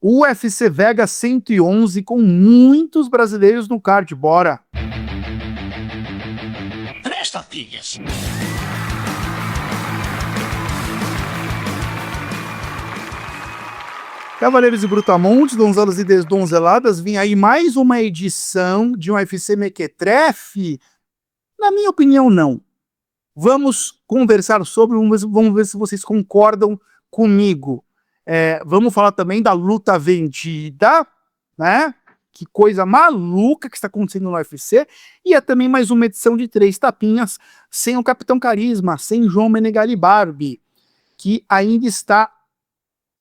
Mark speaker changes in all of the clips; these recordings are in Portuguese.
Speaker 1: UFC Vega 111 com muitos brasileiros no card, bora!
Speaker 2: Presta, filhas!
Speaker 1: Cavaleiros e Brutamontes, donzelas e desdonzeladas, vem aí mais uma edição de um UFC Mequetrefe? Na minha opinião, não. Vamos conversar sobre, vamos ver se vocês concordam comigo. Vamos falar também da luta vendida, né? Que coisa maluca que está acontecendo no UFC. E é também mais uma edição de 3 tapinhas, sem o Capitão Carisma, sem João Menegali Barbie, que ainda está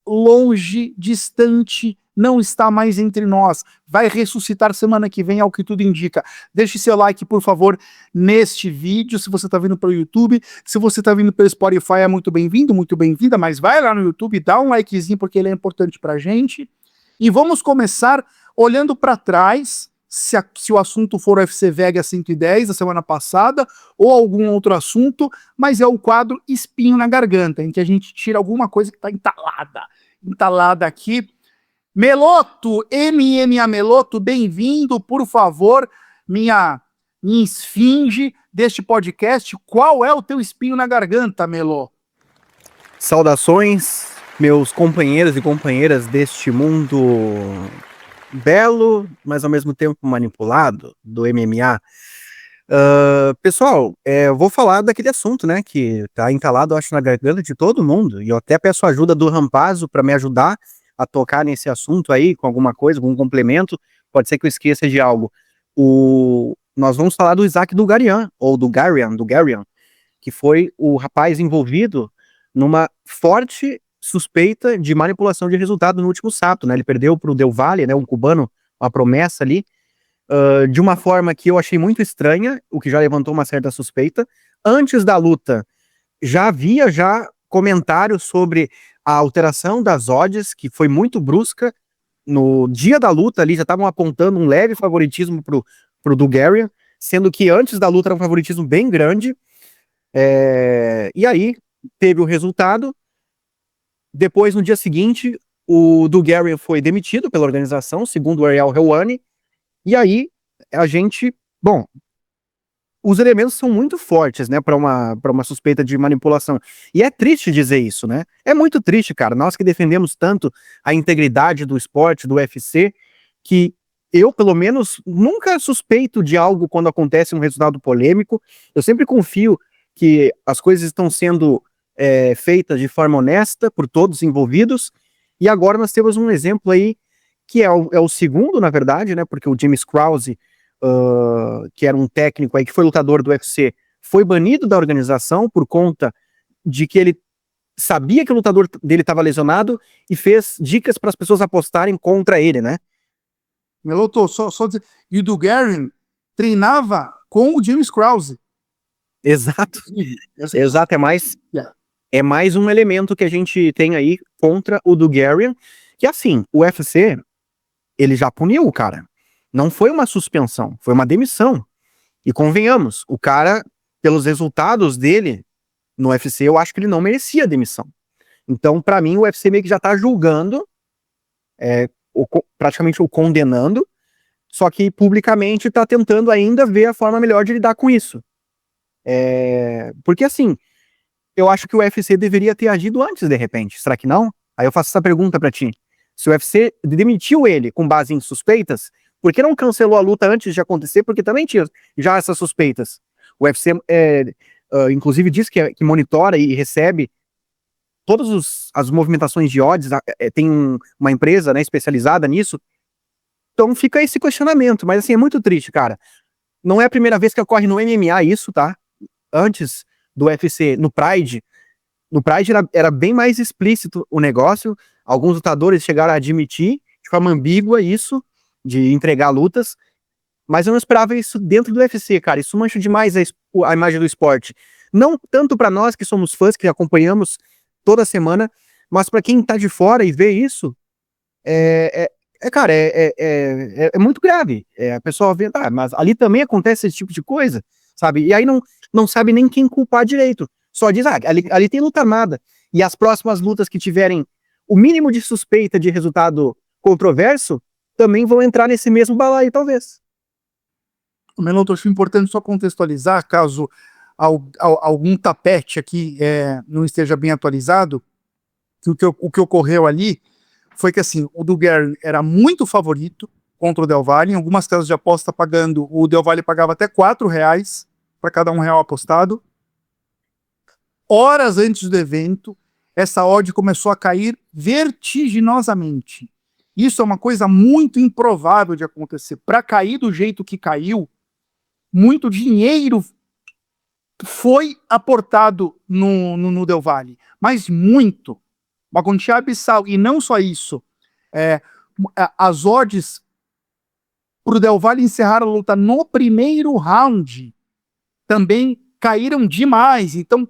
Speaker 1: longe, distante, não está mais entre nós. Vai ressuscitar semana que vem, ao que tudo indica. Deixe seu like, por favor, neste vídeo, se você está vindo pelo YouTube. Se você está vindo pelo Spotify, é muito bem-vindo, muito bem-vinda, mas vai lá no YouTube, dá um likezinho, porque ele é importante pra gente. E vamos começar olhando para trás, se o assunto for o UFC Vega 110 da semana passada, ou algum outro assunto, mas é o quadro Espinho na Garganta, em que a gente tira alguma coisa que está entalada aqui. Meloto, MMA Meloto, bem-vindo, por favor, minha esfinge deste podcast. Qual é o teu espinho na garganta, Melô?
Speaker 3: Saudações, meus companheiros e companheiras deste mundo belo, mas ao mesmo tempo manipulado, do MMA. Pessoal, eu vou falar daquele assunto, né, que tá entalado, eu acho, na garganta de todo mundo, e eu até peço a ajuda do Rampazzo para me ajudar a tocar nesse assunto aí, com alguma coisa, com um complemento, pode ser que eu esqueça de algo. Nós vamos falar do Isaac Dugarian, ou do Garian, que foi o rapaz envolvido numa forte suspeita de manipulação de resultado no último Sato, né? Ele perdeu para o Del Valle, né, um cubano, uma promessa ali, de uma forma que eu achei muito estranha, o que já levantou uma certa suspeita. Antes da luta, já havia comentários sobre a alteração das odds, que foi muito brusca. No dia da luta ali, já estavam apontando um leve favoritismo pro Dugarian, sendo que antes da luta era um favoritismo bem grande. E aí, teve o resultado. Depois, no dia seguinte, o Dugarian foi demitido pela organização, segundo o Ariel Helwani. E aí, os elementos são muito fortes, né, para uma suspeita de manipulação. E é triste dizer isso, né? É muito triste, cara. Nós que defendemos tanto a integridade do esporte, do UFC, que eu, pelo menos, nunca suspeito de algo quando acontece um resultado polêmico. Eu sempre confio que as coisas estão sendo feitas de forma honesta por todos envolvidos. E agora nós temos um exemplo aí, que é o segundo, na verdade, né? Porque o James Krause, que era um técnico aí que foi lutador do UFC, foi banido da organização por conta de que ele sabia que o lutador dele estava lesionado e fez dicas para as pessoas apostarem contra ele, né?
Speaker 1: Meloto, só dizer, e o Dugarian treinava com o James Krause.
Speaker 3: Exato. Exato, é mais um elemento que a gente tem aí contra o Dugarian, que assim, o UFC, ele já puniu o cara. Não foi uma suspensão, foi uma demissão. E convenhamos, o cara, pelos resultados dele no UFC, eu acho que ele não merecia demissão. Então, pra mim, o UFC meio que já tá julgando, praticamente o condenando, só que publicamente tá tentando ainda ver a forma melhor de lidar com isso. Porque assim, eu acho que o UFC deveria ter agido antes, de repente. Será que não? Aí eu faço essa pergunta pra ti. Se o UFC demitiu ele com base em suspeitas, por que não cancelou a luta antes de acontecer? Porque também tinha já essas suspeitas. O UFC, inclusive, diz que monitora e recebe todas as movimentações de odds, tem uma empresa, né, especializada nisso. Então fica esse questionamento, mas assim, é muito triste, cara. Não é a primeira vez que ocorre no MMA isso, tá? Antes do UFC, no Pride era bem mais explícito o negócio. Alguns lutadores chegaram a admitir de forma ambígua isso, de entregar lutas, mas eu não esperava isso dentro do UFC, cara. Isso mancha demais a imagem do esporte. Não tanto para nós que somos fãs, que acompanhamos toda semana, mas para quem tá de fora e vê isso, cara, é muito grave. A pessoa vê, mas ali também acontece esse tipo de coisa, sabe? E aí não sabe nem quem culpar direito. Só diz, ali tem luta armada. E as próximas lutas que tiverem o mínimo de suspeita de resultado controverso, também vão entrar nesse mesmo balaio, talvez.
Speaker 1: Meloto, acho importante só contextualizar, caso algum tapete aqui não esteja bem atualizado, que o que ocorreu ali foi que assim, o Dugard era muito favorito contra o Del Valle, em algumas casas de aposta o Del Valle pagava até R$4 para cada R$1 apostado. Horas antes do evento, essa odd começou a cair vertiginosamente. Isso é uma coisa muito improvável de acontecer. Para cair do jeito que caiu, muito dinheiro foi aportado no Del Valle, mas muito. Uma quantia abissal. E não só isso. As odds para o Del Valle encerrar a luta no primeiro round também caíram demais. Então,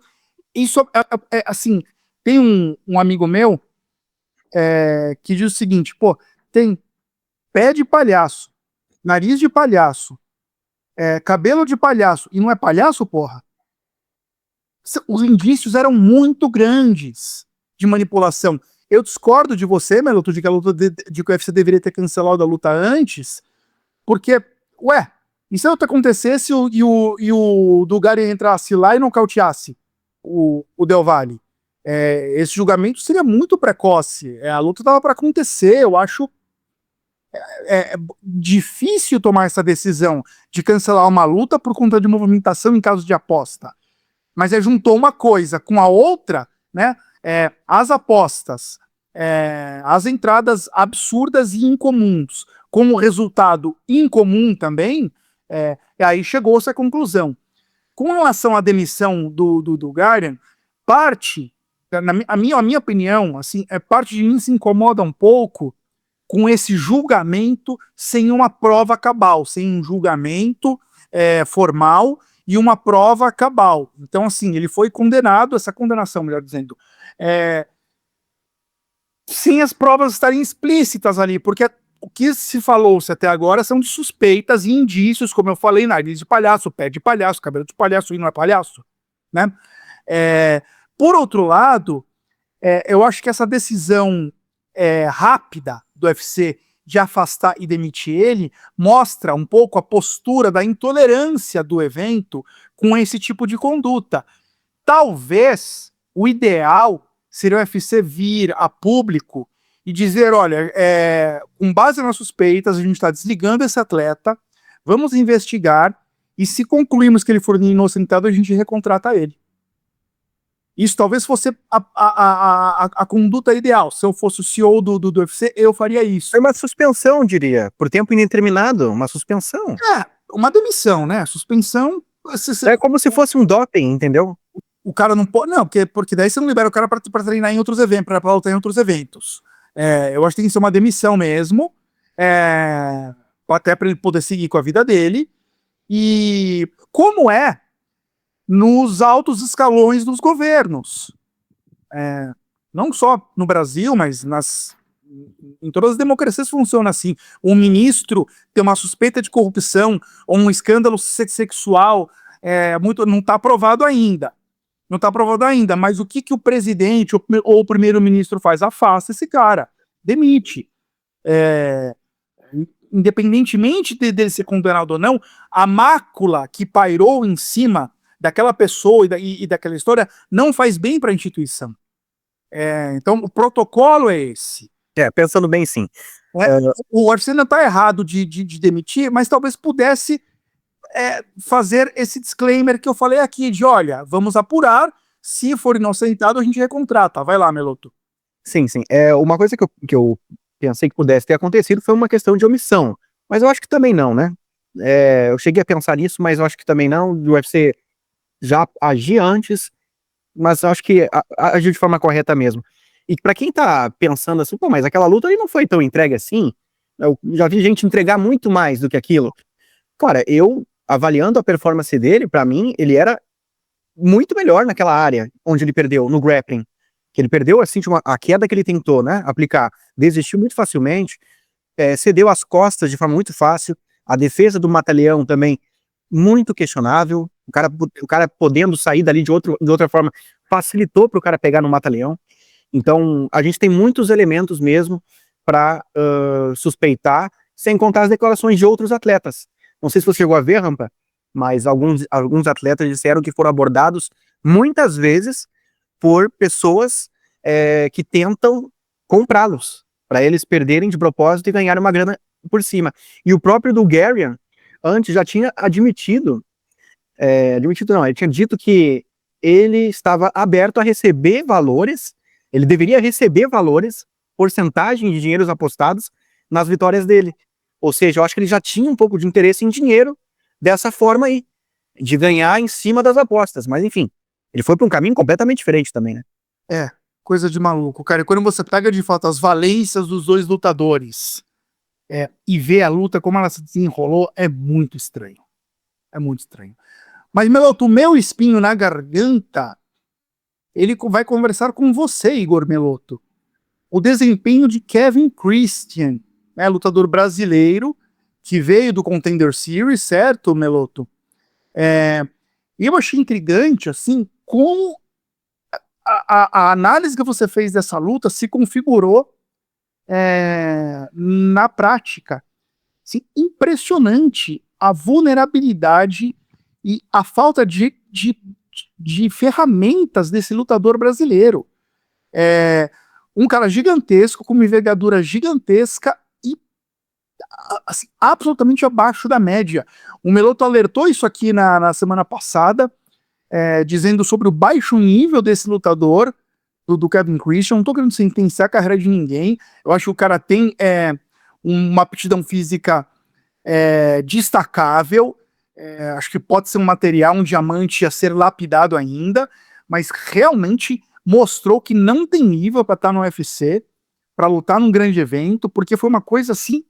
Speaker 1: isso assim, tem um amigo meu que diz o seguinte, pô, tem pé de palhaço, nariz de palhaço, cabelo de palhaço, e não é palhaço, porra? Os indícios eram muito grandes de manipulação. Eu discordo de você, Meloto, de que o UFC deveria ter cancelado a luta antes, porque, e se a luta acontecesse e o Dugard entrasse lá e nocauteasse o Del Valle? Esse julgamento seria muito precoce. A luta estava para acontecer. Eu acho difícil tomar essa decisão de cancelar uma luta por conta de movimentação em caso de aposta. Mas juntou uma coisa com a outra, né? As apostas, as entradas absurdas e incomuns, com o resultado incomum também, aí chegou-se à conclusão. Com relação à demissão do Dugard, a minha opinião, assim, parte de mim se incomoda um pouco com esse julgamento sem uma prova cabal, sem um julgamento formal e uma prova cabal. Então, assim, ele foi condenado, essa condenação, melhor dizendo, sem as provas estarem explícitas ali, porque o que se falou-se até agora são de suspeitas e indícios, como eu falei, nariz de palhaço, pé de palhaço, cabelo de palhaço, e não é palhaço, né? Por outro lado, eu acho que essa decisão rápida do UFC de afastar e demitir ele mostra um pouco a postura da intolerância do evento com esse tipo de conduta. Talvez o ideal seria o UFC vir a público e dizer, olha, com base nas suspeitas, a gente está desligando esse atleta, vamos investigar, e se concluirmos que ele for inocentado, a gente recontrata ele. Isso talvez fosse a conduta ideal. Se eu fosse o CEO do UFC, eu faria isso.
Speaker 3: É uma suspensão, diria, por tempo indeterminado, uma suspensão.
Speaker 1: Uma demissão, né? Suspensão...
Speaker 3: É como se fosse um doping, entendeu?
Speaker 1: O cara não pode... Não, porque daí você não libera o cara para treinar em outros eventos, para lutar em outros eventos. Eu acho que tem que ser uma demissão mesmo, até para ele poder seguir com a vida dele. E como nos altos escalões dos governos. Não só no Brasil, mas em todas as democracias funciona assim. Um ministro tem uma suspeita de corrupção ou um escândalo sexual, não está aprovado ainda. Não está aprovado ainda, mas o que o presidente ou o primeiro-ministro faz? Afasta esse cara, demite. Independentemente dele ser condenado ou não, a mácula que pairou em cima daquela pessoa e daquela história não faz bem para a instituição. Então, o protocolo é esse.
Speaker 3: Pensando bem, sim.
Speaker 1: O UFC não está errado de demitir, mas talvez pudesse fazer esse disclaimer que eu falei aqui, de olha, vamos apurar, se for inocentado, a gente recontrata. Vai lá, Meloto.
Speaker 3: Sim. Uma coisa que eu pensei que pudesse ter acontecido foi uma questão de omissão, mas eu acho que também não, né? Eu cheguei a pensar nisso, mas eu acho que também não. O UFC já agia antes, mas eu acho que agiu de forma correta mesmo. E pra quem tá pensando assim, pô, mas aquela luta aí não foi tão entregue assim, eu já vi gente entregar muito mais do que aquilo. Cara, eu, avaliando a performance dele, pra mim, ele era muito melhor naquela área onde ele perdeu, no grappling. Que ele perdeu, assim, a queda que ele tentou, né, aplicar, desistiu muito facilmente, cedeu as costas de forma muito fácil, a defesa do Mata-Leão também, muito questionável, o cara podendo sair dali de outra forma, facilitou pro cara pegar no Mata-Leão. Então, a gente tem muitos elementos mesmo para suspeitar, sem contar as declarações de outros atletas. Não sei se você chegou a ver, Rampa, mas alguns atletas disseram que foram abordados muitas vezes por pessoas que tentam comprá-los, para eles perderem de propósito e ganharem uma grana por cima. E o próprio Bulgarian, antes, já tinha admitido não, ele tinha dito que ele estava aberto a receber valores, ele deveria receber valores, porcentagem de dinheiros apostados nas vitórias dele. Ou seja, eu acho que ele já tinha um pouco de interesse em dinheiro dessa forma aí, de ganhar em cima das apostas. Mas enfim, ele foi para um caminho completamente diferente também, né?
Speaker 1: Coisa de maluco, cara. E quando você pega de fato as valências dos dois lutadores e vê a luta, como ela se desenrolou, é muito estranho. É muito estranho. Mas, Meloto, o meu espinho na garganta, ele vai conversar com você, Igor Meloto. O desempenho de Kevin Christian, né, lutador brasileiro, que veio do Contender Series, certo, Meloto? E eu achei intrigante, assim, como a análise que você fez dessa luta se configurou na prática. Assim, impressionante a vulnerabilidade e a falta de ferramentas desse lutador brasileiro. Um cara gigantesco, com uma envergadura gigantesca e assim, absolutamente abaixo da média. O Meloto alertou isso aqui na semana passada, dizendo sobre o baixo nível desse lutador, do Kevin Christian. Não tô querendo sentenciar a carreira de ninguém. Eu acho que o cara tem uma aptidão física destacável. Acho que pode ser um material, um diamante a ser lapidado ainda, mas realmente mostrou que não tem nível para estar no UFC, para lutar num grande evento, porque foi uma coisa assim,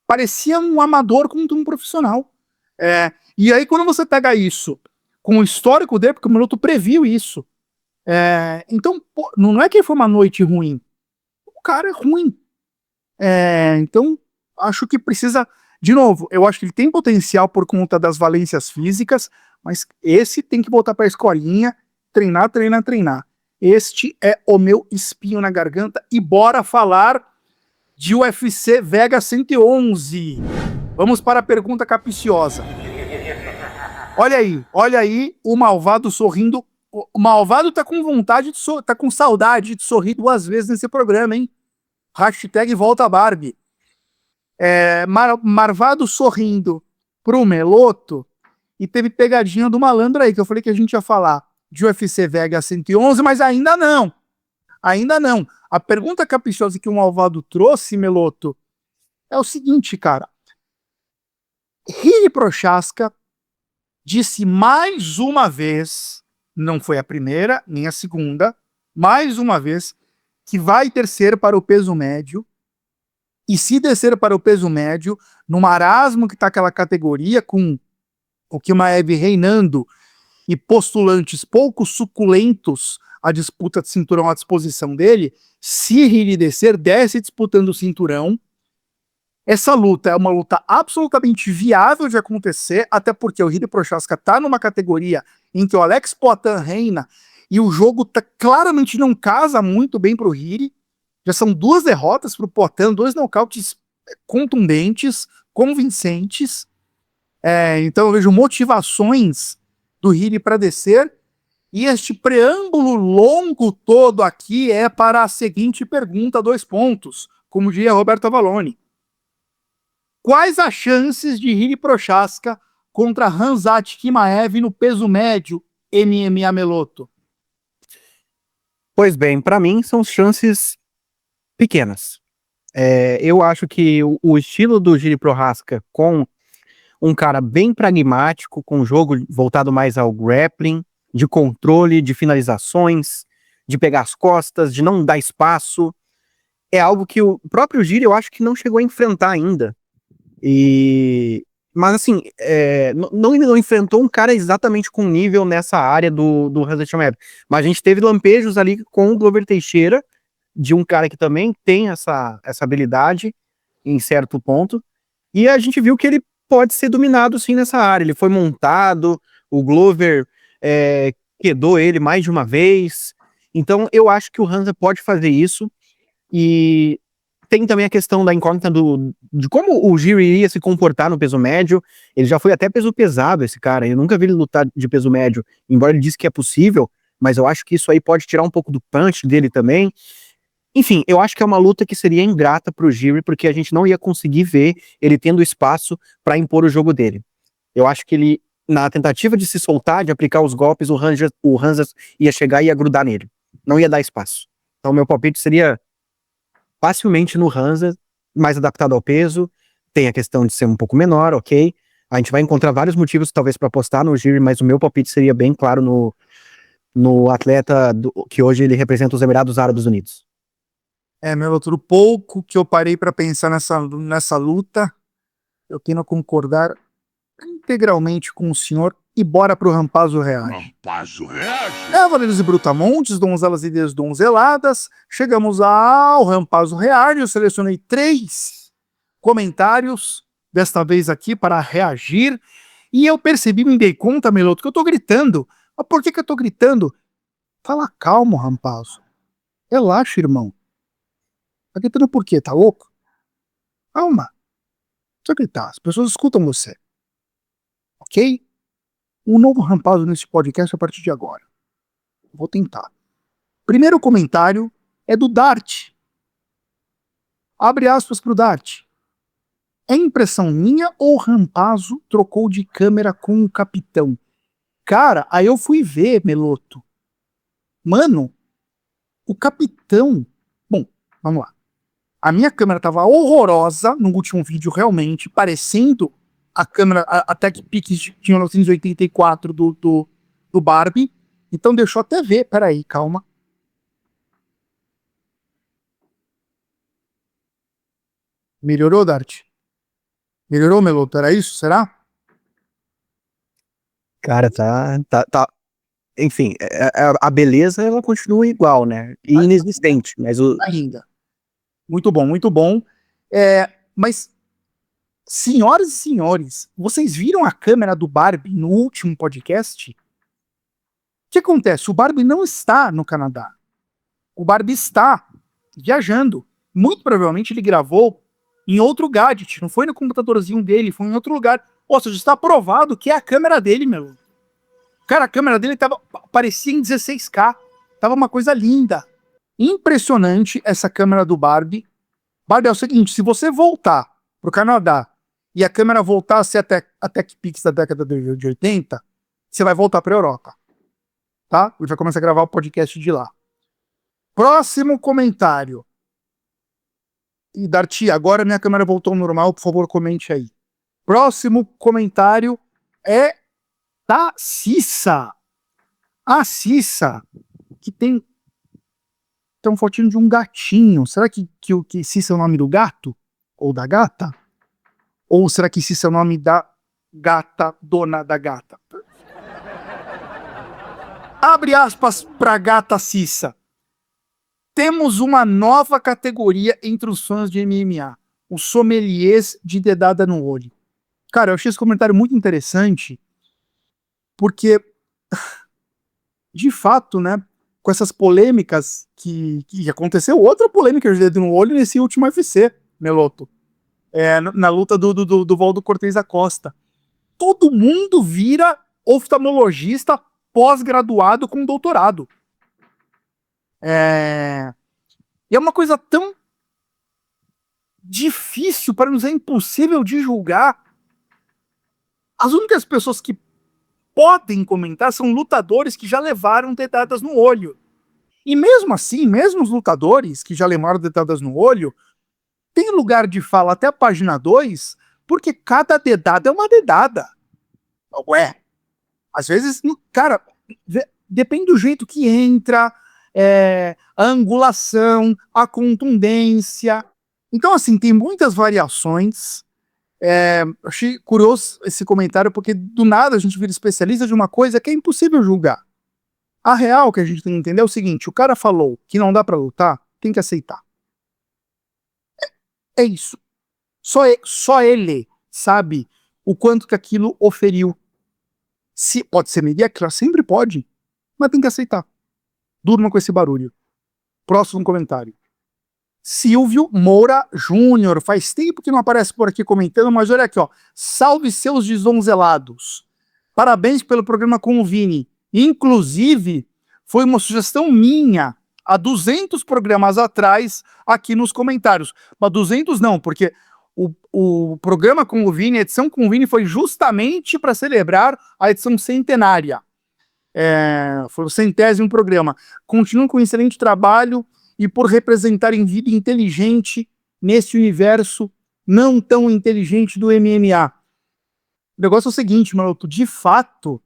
Speaker 1: parecia um amador contra um profissional. E aí quando você pega isso com o histórico dele, porque o Minuto previu isso, então pô, não é que foi uma noite ruim, o cara é ruim. Então acho que precisa, de novo, eu acho que ele tem potencial por conta das valências físicas, mas esse tem que voltar para a escolinha, treinar, treinar, treinar. Este é o meu espinho na garganta e bora falar de UFC Vega 111. Vamos para a pergunta capiciosa. Olha aí o malvado sorrindo. O malvado tá com vontade tá com saudade de sorrir 2 vezes nesse programa, hein? Hashtag volta Barbie. Marvado sorrindo pro Meloto e teve pegadinha do malandro aí, que eu falei que a gente ia falar de UFC Vega 111, mas ainda não. Ainda não. A pergunta caprichosa que o malvado trouxe, Meloto, é o seguinte, cara. Jiri Prochazka disse mais uma vez, não foi a primeira nem a segunda, mais uma vez, que vai descer para o peso médio. E se descer para o peso médio, no marasmo que está aquela categoria, com o Chimaev reinando e postulantes pouco suculentos à disputa de cinturão à disposição dele, se ele desce disputando o cinturão. Essa luta é uma luta absolutamente viável de acontecer, até porque o Jiri Prochazka está numa categoria em que o Alex Poatan reina e o jogo claramente não casa muito bem para o Jiri. Já são 2 derrotas para o Poatan, 2 nocautes contundentes, convincentes. Então eu vejo motivações do Jiri para descer. E este preâmbulo longo todo aqui é para a seguinte pergunta, 2 pontos, como diria Roberto Avalone. Quais as chances de Jiri Prochazka contra Khamzat Chimaev no peso médio, MMA Meloto?
Speaker 3: Pois bem, para mim são chances pequenas. Eu acho que o estilo do Jiri Prochazka, com um cara bem pragmático, com um jogo voltado mais ao grappling, de controle, de finalizações, de pegar as costas, de não dar espaço, é algo que o próprio Jiri eu acho que não chegou a enfrentar ainda. Mas assim, não enfrentou um cara exatamente com nível nessa área do Khamzat Chimaev. Mas a gente teve lampejos ali com o Glover Teixeira, de um cara que também tem essa habilidade em certo ponto, e a gente viu que ele pode ser dominado sim nessa área. Ele foi montado, o Glover quedou ele mais de uma vez, então eu acho que o Khamzat pode fazer isso, E tem também a questão da incógnita de como o Jiri iria se comportar no peso médio. Ele já foi até peso pesado, esse cara. Eu nunca vi ele lutar de peso médio, embora ele disse que é possível, mas eu acho que isso aí pode tirar um pouco do punch dele também. Enfim, eu acho que é uma luta que seria ingrata pro Jiri, porque a gente não ia conseguir ver ele tendo espaço para impor o jogo dele. Eu acho que ele, na tentativa de se soltar, de aplicar os golpes, o Hanzas ia chegar e ia grudar nele. Não ia dar espaço. Então, meu palpite seria facilmente no Hansa, mais adaptado ao peso. Tem a questão de ser um pouco menor, ok? A gente vai encontrar vários motivos, talvez, para apostar no Jiri, mas o meu palpite seria bem claro no atleta que hoje ele representa os Emirados Árabes Unidos.
Speaker 1: Meu outro pouco que eu parei para pensar nessa luta, eu tenho a concordar integralmente com o senhor e bora pro Rampazzo Reage.
Speaker 2: Rampazzo Reage?
Speaker 1: Cavaleiros e Brutamontes, donzelas e desdonzeladas, chegamos ao Rampazzo Reage. Eu selecionei 3 comentários, desta vez aqui, para reagir, e eu percebi, me dei conta, Meloto, que eu tô gritando. Mas por que eu tô gritando? Fala calmo, Rampazzo. Relaxa, irmão. Tá gritando por quê? Tá louco? Calma. Não precisa gritar, as pessoas escutam você. Ok? Um novo Rampazzo nesse podcast a partir de agora. Vou tentar. Primeiro comentário é do Dart. Abre aspas pro Dart. É impressão minha ou o Rampazzo trocou de câmera com o capitão? Cara, aí eu fui ver, Meloto. Mano, o capitão... Bom, vamos lá. A minha câmera tava horrorosa no último vídeo, realmente, parecendo a câmera, a TechPix de 1984 do Barbie. Então deixa eu até ver, peraí, calma. Melhorou, Dart? Melhorou, Meloto? Era isso? Será?
Speaker 3: Cara, tá. Enfim, a beleza ela continua igual, né? E inexistente, mas
Speaker 1: Ainda. Muito bom, muito bom. Mas, senhoras e senhores, vocês viram a câmera do Barbie no último podcast? O que acontece? O Barbie não está no Canadá. O Barbie está viajando. Muito provavelmente ele gravou em outro gadget. Não foi no computadorzinho dele, foi em outro lugar. Ou seja, está provado que é a câmera dele, meu. Cara, a câmera dele parecia em 16K. Tava uma coisa linda. Impressionante essa câmera do Barbie. Barbie é o seguinte, se você voltar pro Canadá e a câmera voltar a ser a TechPix da década de 80, você vai voltar pra Europa. Tá? A gente vai começar a gravar o podcast de lá. Próximo comentário. E Darty, agora minha câmera voltou ao normal, por favor, comente aí. Próximo comentário é da Cissa. A Cissa, que tem um fotinho de um gatinho. Será que Cissa é o nome do gato? Ou da gata? Ou será que Cissa é o nome da gata, dona da gata? Abre aspas pra gata Cissa. Temos uma nova categoria entre os fãs de MMA. Os sommeliers de dedada no olho. Cara, eu achei esse comentário muito interessante, porque, de fato, né, com essas polêmicas que aconteceu, outra polêmica de dedo no olho nesse último UFC, Meloto, na luta do Valdo Cortez da Costa. Todo mundo vira oftalmologista pós-graduado com doutorado. E é uma coisa tão difícil, para não dizer impossível de julgar. As únicas pessoas que podem comentar são lutadores que já levaram dedadas no olho. E mesmo assim, mesmo os lutadores que já levaram dedadas no olho, tem lugar de fala até a página 2, porque cada dedada é uma dedada. Ué, às vezes, cara, depende do jeito que entra, a angulação, a contundência. Então, assim, tem muitas variações. Achei curioso esse comentário, porque do nada a gente vira especialista de uma coisa que é impossível julgar. A real que a gente tem que entender é o seguinte: o cara falou que não dá pra lutar, tem que aceitar. É isso. Só ele sabe o quanto que aquilo oferiu. Se pode ser medíocre, sempre pode, mas tem que aceitar. Durma com esse barulho. Próximo comentário. Silvio Moura Júnior. Faz tempo que não aparece por aqui comentando, mas olha aqui, ó. Salve seus desonzelados. Parabéns pelo programa com o Vini. Inclusive, foi uma sugestão minha há 200 programas atrás aqui nos comentários. Mas 200 não, porque o programa com o Vini, a edição com o Vini foi justamente para celebrar a edição centenária. Foi o 100º programa. Continuam com um excelente trabalho e por representarem vida inteligente nesse universo não tão inteligente do MMA. O negócio é o seguinte, Maroto, de fato,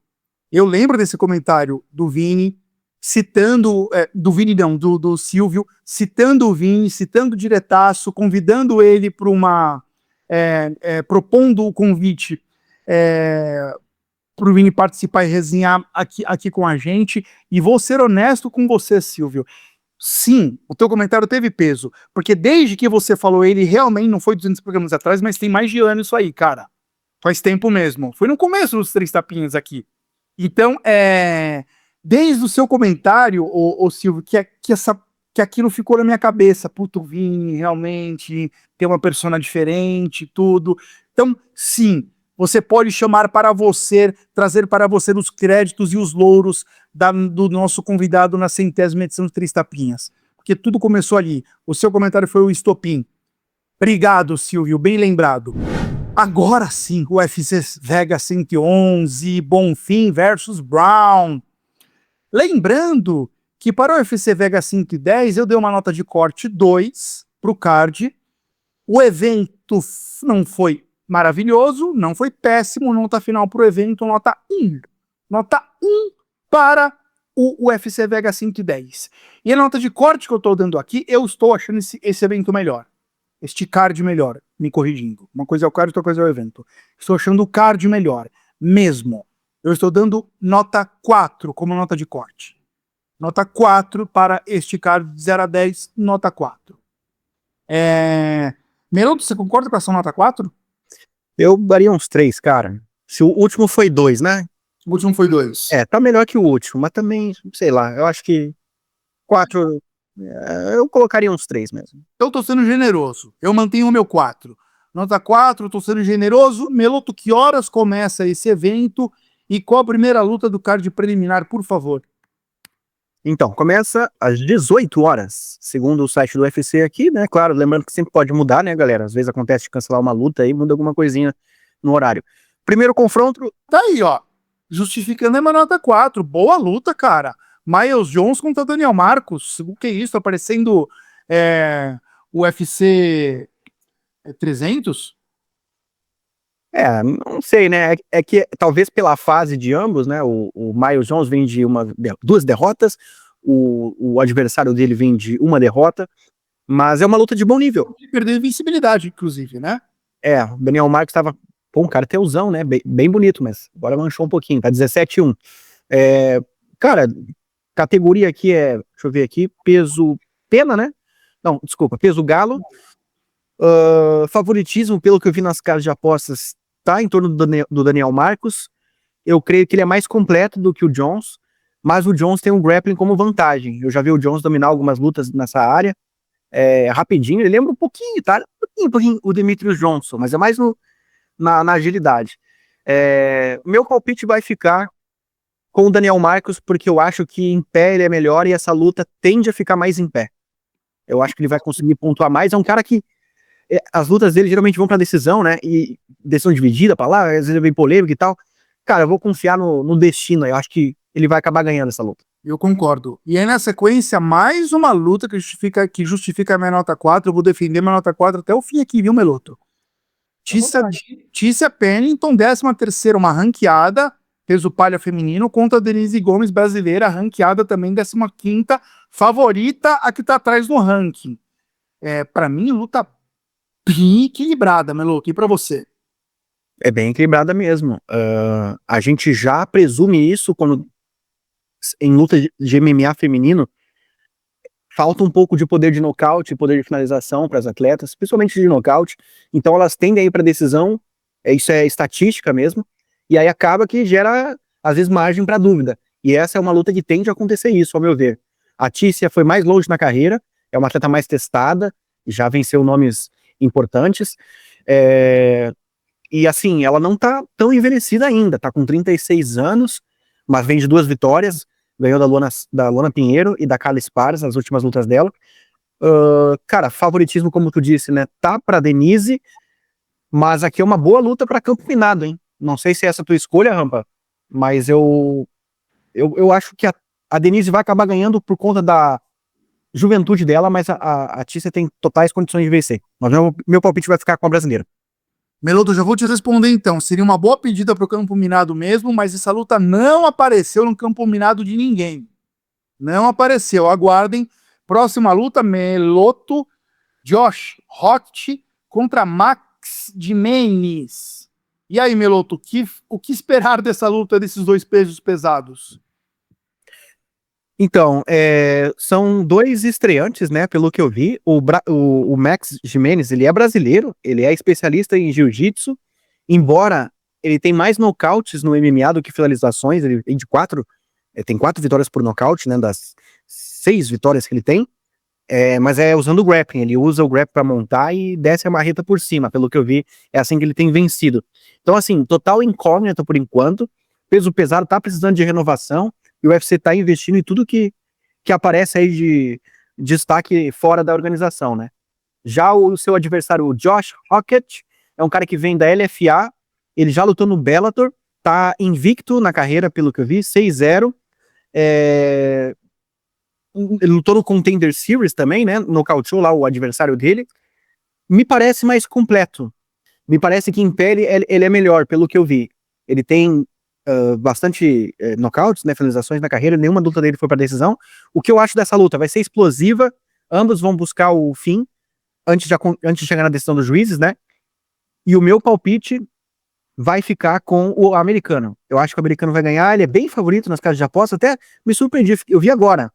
Speaker 1: eu lembro desse comentário do Vini, citando, do Silvio, citando o Vini, citando o diretaço, convidando ele para uma, propondo o convite para o Vini participar e resenhar aqui com a gente, e vou ser honesto com você, Silvio. Sim, o teu comentário teve peso, porque desde que você falou ele, realmente não foi 200 programas atrás, mas tem mais de ano isso aí, cara. Faz tempo mesmo. Foi no começo dos Três Tapinhas aqui. Então, desde o seu comentário, ô Silvio, que aquilo ficou na minha cabeça. Puto, Vini, realmente, tem uma persona diferente, tudo. Então, sim, você pode chamar para você, trazer para você os créditos e os louros do nosso convidado na 100ª edição de Três Tapinhas. Porque tudo começou ali. O seu comentário foi o estopim. Obrigado, Silvio, bem lembrado. Agora sim, o UFC Vega 111, Bonfim versus Brown. Lembrando que para o UFC Vega 110 eu dei uma nota de corte 2 para o card. O evento não foi maravilhoso, não foi péssimo, nota final para o evento, nota 1. Nota 1 para o UFC Vega 110. E a nota de corte que eu estou dando aqui, eu estou achando esse evento melhor. Este card melhor, me corrigindo. Uma coisa é o card, outra coisa é o evento. Estou achando o card melhor, mesmo. Eu estou dando nota 4 como nota de corte. Nota 4 para este card de 0 a 10, nota 4. Meloto, você concorda com essa nota 4?
Speaker 3: Eu daria uns 3, cara. Se o último foi 2, né?
Speaker 1: O último foi 2.
Speaker 3: Tá melhor que o último, mas também, sei lá, eu acho que 4... eu colocaria uns 3 mesmo.
Speaker 1: Eu tô sendo generoso. Eu mantenho o meu 4. Nota 4, tô sendo generoso. Meloto, que horas começa esse evento? E qual a primeira luta do card preliminar, por favor?
Speaker 3: Então, começa às 18 horas, segundo o site do UFC aqui, né? Claro, lembrando que sempre pode mudar, né, galera? Às vezes acontece de cancelar uma luta aí, muda alguma coisinha no horário. Primeiro confronto...
Speaker 1: Tá aí, ó. Justificando a minha nota 4. Boa luta, cara. Miles Jones contra Daniel Marcos. O que é isso? Aparecendo o UFC 300?
Speaker 3: Não sei, né? É que talvez pela fase de ambos, né? O Miles Jones vem de 2 derrotas, o adversário dele vem de 1 derrota, mas é uma luta de bom nível.
Speaker 1: Perdeu invencibilidade, inclusive, né?
Speaker 3: O Daniel Marcos tava, um cartelzão, né? Bem bonito, mas agora manchou um pouquinho, tá 17-1. Cara, categoria aqui deixa eu ver aqui, peso pena, né? Não, desculpa, peso galo. Favoritismo, pelo que eu vi nas casas de apostas, tá em torno do Daniel Marcos. Eu creio que ele é mais completo do que o Jones, mas o Jones tem um grappling como vantagem. Eu já vi o Jones dominar algumas lutas nessa área, rapidinho. Ele lembra um pouquinho, tá? Um pouquinho o Demetrius Johnson, mas é mais na agilidade. Meu palpite vai ficar com o Daniel Marcos, porque eu acho que em pé ele é melhor e essa luta tende a ficar mais em pé. Eu acho que ele vai conseguir pontuar mais. É um cara que as lutas dele geralmente vão pra decisão, né? E decisão dividida pra lá, às vezes é bem polêmica e tal. Cara, eu vou confiar no destino. Eu acho que ele vai acabar ganhando essa luta.
Speaker 1: Eu concordo. E aí, na sequência, mais uma luta que justifica a minha nota 4. Eu vou defender minha nota 4 até o fim aqui, viu, Meloto? Tícia Pennington, 13ª, uma ranqueada, peso palha feminino, contra Denise Gomes, brasileira, ranqueada também, 15ª, favorita a que tá atrás no ranking. Pra mim, luta bem equilibrada, Meloto. E pra você?
Speaker 3: É bem equilibrada mesmo. A gente já presume isso quando em luta de MMA feminino falta um pouco de poder de nocaute, poder de finalização para as atletas, principalmente de nocaute. Então elas tendem a ir para decisão. Isso é estatística mesmo. E aí acaba que gera às vezes margem para dúvida. E essa é uma luta que tende a acontecer isso, ao meu ver. A Tícia foi mais longe na carreira, é uma atleta mais testada, já venceu nomes importantes, e assim, ela não tá tão envelhecida ainda, tá com 36 anos, mas vem de 2 vitórias, ganhou da Luana Pinheiro e da Carla Esparza nas últimas lutas dela. Cara, favoritismo, como tu disse, né, tá pra Denise, mas aqui é uma boa luta pra campo minado, hein? Não sei se é essa a tua escolha, Rampa, mas eu acho que a Denise vai acabar ganhando por conta da juventude dela, mas a Tícia tem totais condições de vencer. Mas meu palpite vai ficar com a brasileira.
Speaker 1: Meloto, já vou te responder então. Seria uma boa pedida para o campo minado mesmo, mas essa luta não apareceu no campo minado de ninguém. Não apareceu. Aguardem. Próxima luta, Meloto, Josh Hott contra Max Jimenez. E aí, Meloto, o que esperar dessa luta desses dois pesos pesados?
Speaker 3: Então, são 2 estreantes, né, pelo que eu vi. O Max Jimenez, ele é brasileiro, ele é especialista em jiu-jitsu, embora ele tenha mais nocautes no MMA do que finalizações, ele tem tem 4 vitórias por nocaute, né, das 6 vitórias que ele tem, mas é usando o grappling, ele usa o grappling para montar e desce a marreta por cima, pelo que eu vi, é assim que ele tem vencido. Então, assim, total incógnita por enquanto, peso pesado tá precisando de renovação, e o UFC tá investindo em tudo que aparece aí de destaque fora da organização, né? Já o seu adversário, o Josh Hocket, é um cara que vem da LFA, ele já lutou no Bellator, tá invicto na carreira, pelo que eu vi, 6-0, ele lutou no Contender Series também, né? Nocauteou lá o adversário dele. Me parece mais completo. Me parece que em pele ele é melhor, pelo que eu vi. Ele tem bastante nocautes, né, finalizações na carreira, nenhuma luta dele foi para decisão. O que eu acho dessa luta? Vai ser explosiva, ambos vão buscar o fim antes de chegar na decisão dos juízes, né? E o meu palpite vai ficar com o americano. Eu acho que o americano vai ganhar, ele é bem favorito nas casas de aposta, até me surpreendi, eu vi agora.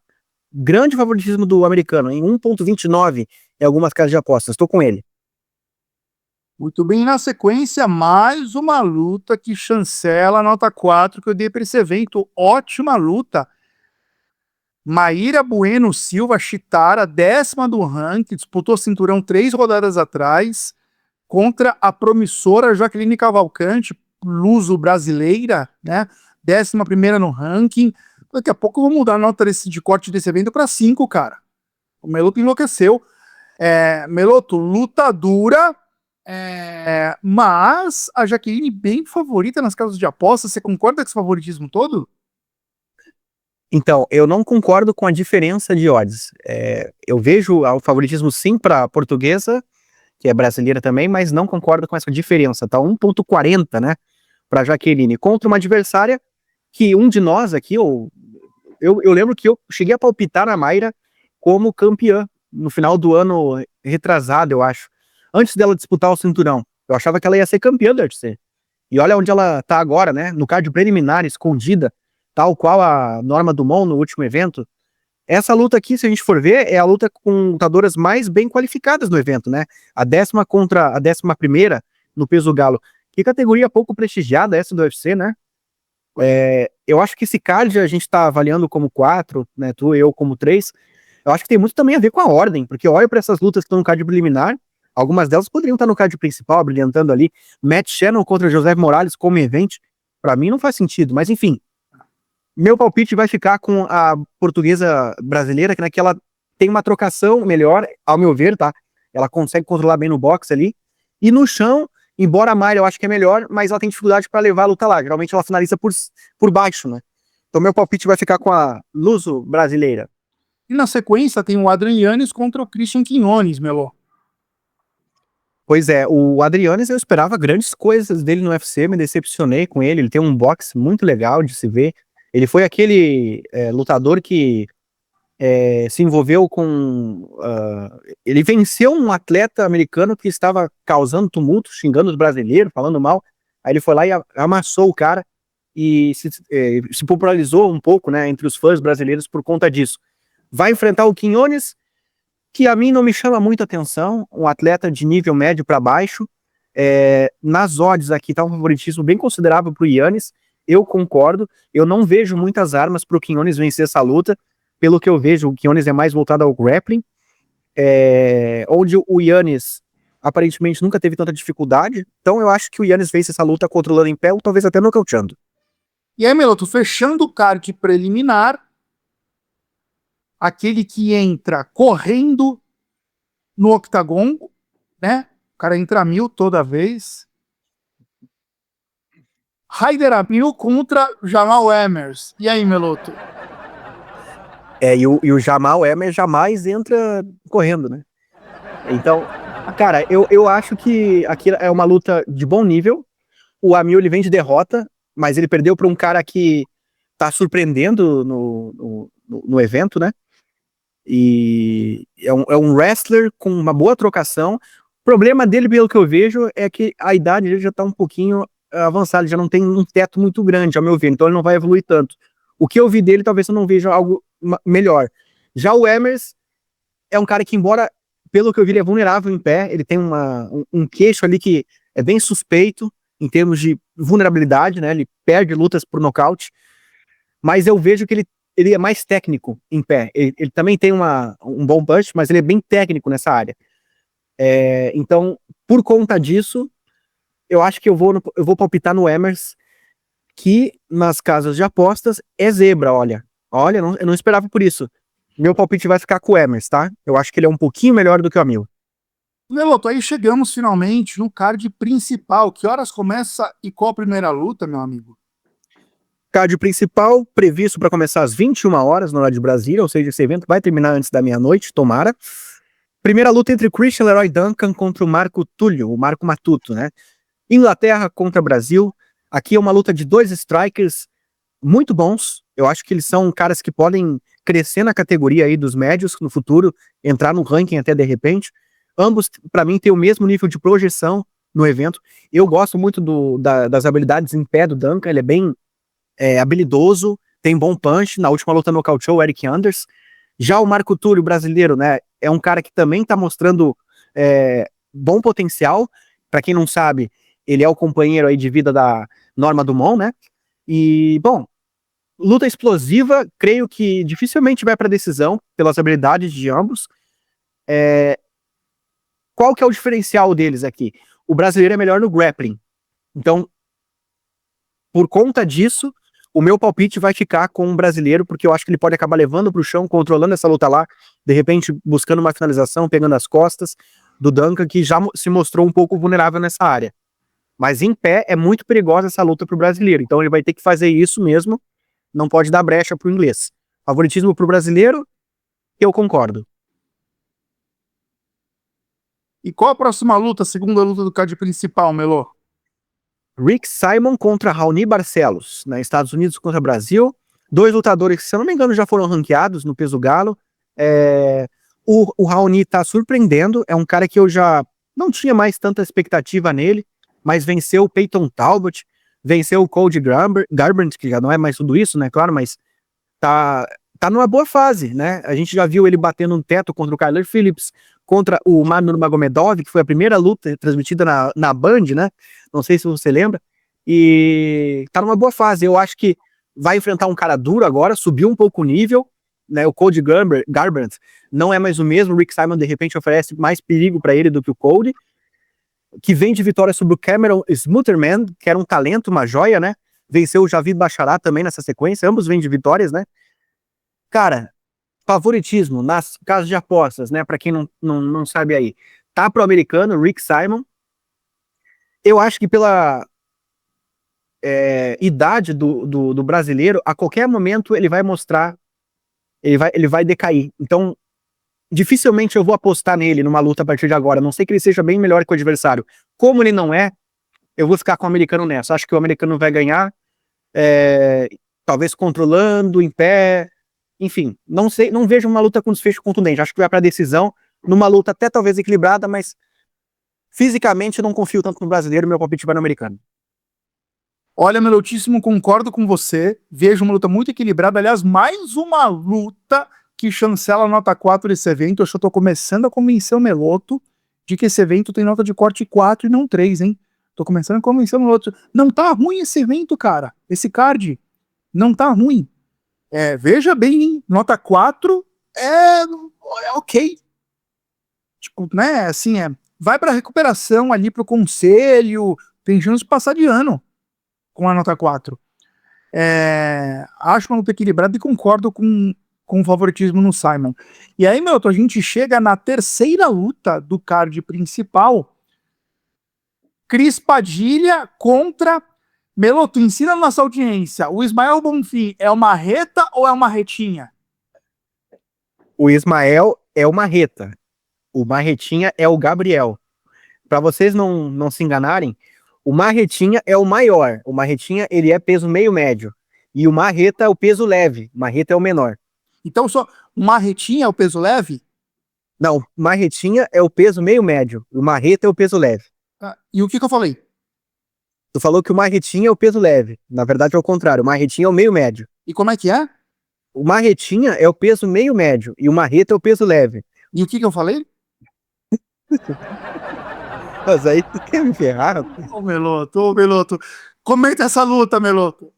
Speaker 3: Grande favoritismo do americano, em 1,29 em algumas casas de apostas, estou com ele.
Speaker 1: Muito bem, na sequência, mais uma luta que chancela a nota 4 que eu dei para esse evento. Ótima luta. Maíra Bueno Silva Chitara, 10ª do ranking, disputou cinturão 3 rodadas atrás, contra a promissora Jaqueline Cavalcante, luso-brasileira, né? 11ª no ranking. Daqui a pouco eu vou mudar a nota de corte desse evento para 5, cara. O Meloto enlouqueceu. Meloto, luta dura, mas a Jaqueline bem favorita nas casas de aposta. Você concorda com esse favoritismo todo?
Speaker 3: Então, eu não concordo com a diferença de odds. Eu vejo o favoritismo sim para a portuguesa, que é brasileira também, mas não concordo com essa diferença. Tá 1,40, né, para Jaqueline, contra uma adversária que um de nós aqui, eu lembro que eu cheguei a palpitar na Mayra como campeã no final do ano retrasado, eu acho. Antes dela disputar o cinturão, eu achava que ela ia ser campeã do UFC. E olha onde ela tá agora, né? No card preliminar, escondida, tal qual a Norma Dumont no último evento. Essa luta aqui, se a gente for ver, é a luta com lutadoras mais bem qualificadas no evento, né? A 10ª contra a 11ª no peso galo. Que categoria pouco prestigiada essa do UFC, né? Eu acho que esse card a gente tá avaliando como 4, né? Tu e eu como 3. Eu acho que tem muito também a ver com a ordem, porque olha para essas lutas que estão no card preliminar, algumas delas poderiam estar no card principal, brilhantando ali. Matt Shannon contra José Morales como evento, para mim não faz sentido, mas enfim. Meu palpite vai ficar com a portuguesa brasileira, que ela tem uma trocação melhor, ao meu ver, tá? Ela consegue controlar bem no boxe ali. E no chão, embora a Mayra eu acho que é melhor, mas ela tem dificuldade para levar a luta lá. Geralmente ela finaliza por baixo, né? Então meu palpite vai ficar com a luso brasileira.
Speaker 1: E na sequência tem o Adrian Yannis contra o Christian Quinones, Melo.
Speaker 3: Pois é, o Adrianes eu esperava grandes coisas dele no UFC, me decepcionei com ele tem um boxe muito legal de se ver. Ele foi aquele lutador que se envolveu com... ele venceu um atleta americano que estava causando tumulto, xingando os brasileiros, falando mal. Aí ele foi lá e amassou o cara e se popularizou um pouco, né, entre os fãs brasileiros por conta disso. Vai enfrentar o Quinones, que a mim não me chama muita atenção, um atleta de nível médio para baixo. Nas odds aqui tá um favoritismo bem considerável para o Yannis, eu concordo, eu não vejo muitas armas para o Quinones vencer essa luta, pelo que eu vejo, o Quinones é mais voltado ao grappling, onde o Yannis aparentemente nunca teve tanta dificuldade. Então eu acho que o Yannis vence essa luta controlando em pé ou talvez até nocauteando.
Speaker 1: E aí, Meloto, fechando o card preliminar, aquele que entra correndo no octagon, né? O cara entra a 1000 toda vez. Raider Amil contra Jamal Emmers. E aí, Meloto?
Speaker 3: E o Jamal Emmer jamais entra correndo, né? Então, cara, eu acho que aqui é uma luta de bom nível. O Amil, ele vem de derrota, mas ele perdeu para um cara que tá surpreendendo no evento, né? E é um wrestler com uma boa trocação. O problema dele, pelo que eu vejo, é que a idade dele já tá um pouquinho avançada, já não tem um teto muito grande, ao meu ver, então ele não vai evoluir tanto. O que eu vi dele, talvez eu não veja algo melhor. Já o Emmers é um cara que, embora, pelo que eu vi, ele é vulnerável em pé, ele tem um queixo ali que é bem suspeito em termos de vulnerabilidade, né? Ele perde lutas por nocaute, mas eu vejo que ele é mais técnico em pé. Ele também tem um bom punch, mas ele é bem técnico nessa área. Então, por conta disso, eu acho que eu vou palpitar no Emmers, que nas casas de apostas é zebra, olha. Olha, eu não esperava por isso. Meu palpite vai ficar com o Emmers, tá? Eu acho que ele é um pouquinho melhor do que o Amil.
Speaker 1: Meloto, aí chegamos finalmente no card principal. Que horas começa e qual a primeira luta, meu amigo?
Speaker 3: Card principal, previsto para começar às 21 horas no horário de Brasília, ou seja, esse evento vai terminar antes da meia-noite, tomara. Primeira luta entre Christian Leroy Duncan contra o Marco Túlio, o Marco Matuto, né? Inglaterra contra Brasil. Aqui é uma luta de dois strikers muito bons. Eu acho que eles são caras que podem crescer na categoria aí dos médios no futuro, entrar no ranking até de repente. Ambos, para mim, têm o mesmo nível de projeção no evento. Eu gosto muito das habilidades em pé do Duncan, ele é bem habilidoso, tem bom punch. Na última luta nocauteou o Eric Anders. Já o Marco Túlio, brasileiro, né, é um cara que também tá mostrando bom potencial. Para quem não sabe, ele é o companheiro aí de vida da Norma Dumont, né? E, bom, luta explosiva, creio que dificilmente vai para decisão, pelas habilidades de ambos. Qual que é o diferencial deles aqui? O brasileiro é melhor no grappling. Então, por conta disso, o meu palpite vai ficar com o brasileiro, porque eu acho que ele pode acabar levando para o chão, controlando essa luta lá, de repente buscando uma finalização, pegando as costas do Duncan, que já se mostrou um pouco vulnerável nessa área. Mas em pé é muito perigosa essa luta para o brasileiro, então ele vai ter que fazer isso mesmo, não pode dar brecha para o inglês. Favoritismo para o brasileiro, eu concordo.
Speaker 1: E qual a próxima luta, a segunda luta do card principal, Melo?
Speaker 3: Rick Simon contra Raoni Barcelos, né, Estados Unidos contra Brasil. Dois lutadores que, se eu não me engano, já foram ranqueados no peso galo. O Raoni tá surpreendendo, é um cara que eu já não tinha mais tanta expectativa nele, mas venceu o Peyton Talbot, venceu o Cody Garbrandt, que já não é mais tudo isso, né, claro, mas tá numa boa fase, né? A gente já viu ele batendo no teto contra o Kyler Phillips, contra o Manu Magomedov, que foi a primeira luta transmitida na Band, né? Não sei se você lembra. E tá numa boa fase. Eu acho que vai enfrentar um cara duro agora, subiu um pouco o nível, né? O Cody Garbrandt não é mais o mesmo. O Rick Simon, de repente, oferece mais perigo para ele do que o Cody, que vem de vitória sobre o Cameron Smutherman, que era um talento, uma joia, né? Venceu o Javid Bacharat também nessa sequência. Ambos vêm de vitórias, né? Cara, favoritismo nas casas de apostas, né? Para quem não sabe aí, tá pro americano, Rick Simon. Eu acho que pela idade do brasileiro, a qualquer momento ele vai mostrar, ele vai decair. Então, dificilmente eu vou apostar nele numa luta a partir de agora. A não sei que ele seja bem melhor que o adversário. Como ele não é, eu vou ficar com o americano nessa. Acho que o americano vai ganhar, talvez controlando, em pé. Enfim, não sei, não vejo uma luta com desfecho contundente. Acho que vai para decisão, numa luta até talvez equilibrada, mas fisicamente eu não confio tanto no brasileiro, meu palpite vai no americano.
Speaker 1: Olha, Melotíssimo, concordo com você. Vejo uma luta muito equilibrada. Aliás, mais uma luta que chancela a nota 4 desse evento. Eu já tô começando a convencer o Meloto de que esse evento tem nota de corte 4 e não 3, hein? Tô começando a convencer o Meloto. Não tá ruim esse evento, cara. Esse card não tá ruim. Veja bem, hein? Nota 4 é ok. Tipo, né, assim, vai pra recuperação ali pro conselho, tem chance de passar de ano com a nota 4. Acho uma luta equilibrada e concordo com o favoritismo no Simon. E aí, meu, a gente chega na terceira luta do card principal, Cris Padilha contra Meloto. Ensina a nossa audiência, o Ismael Bonfim é uma reta ou é uma retinha?
Speaker 3: O Ismael é o Marreta. O Marretinha é o Gabriel. Para vocês não se enganarem, o Marretinha é o maior. O Marretinha, ele é peso meio médio. E o Marreta é o peso leve. O Marreta é o menor.
Speaker 1: Então, só uma retinha é o peso leve?
Speaker 3: Não, o Marretinha é o peso meio médio. O Marreta é o peso leve.
Speaker 1: E o que eu falei?
Speaker 3: Tu falou que o Marretinha é o peso leve. Na verdade, é o contrário. O Marretinha é o meio médio.
Speaker 1: E como é que é?
Speaker 3: O Marretinha é o peso meio médio. E o Marreta é o peso leve.
Speaker 1: E o que eu falei?
Speaker 3: Mas aí tu quer me ferrar?
Speaker 1: Ô, Meloto. Comenta essa luta, Meloto.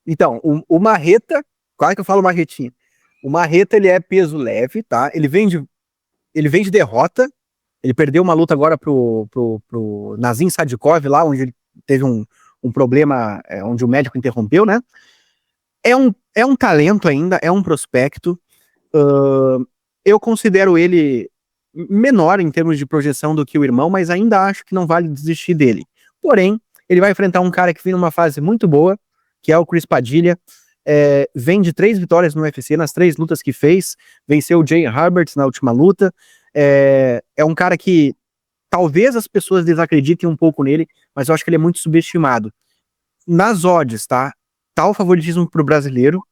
Speaker 3: Então, o Marreta, quase que eu falo Marretinha. O Marreta, ele é peso leve, tá? Ele vem de derrota. Ele perdeu uma luta agora pro Nazim Sadikov, lá onde ele teve um problema, onde o médico interrompeu, né? É um talento ainda, é um prospecto. Eu considero ele menor em termos de projeção do que o irmão, mas ainda acho que não vale desistir dele. Porém, ele vai enfrentar um cara que vem numa fase muito boa, que é o Cris Padilha. Vem de 3 vitórias no UFC, nas 3 lutas que fez. Venceu o Jay Herbert na última luta. É um cara que talvez as pessoas desacreditem um pouco nele, mas eu acho que ele é muito subestimado. Nas odds, tá? Tá o favoritismo pro brasileiro,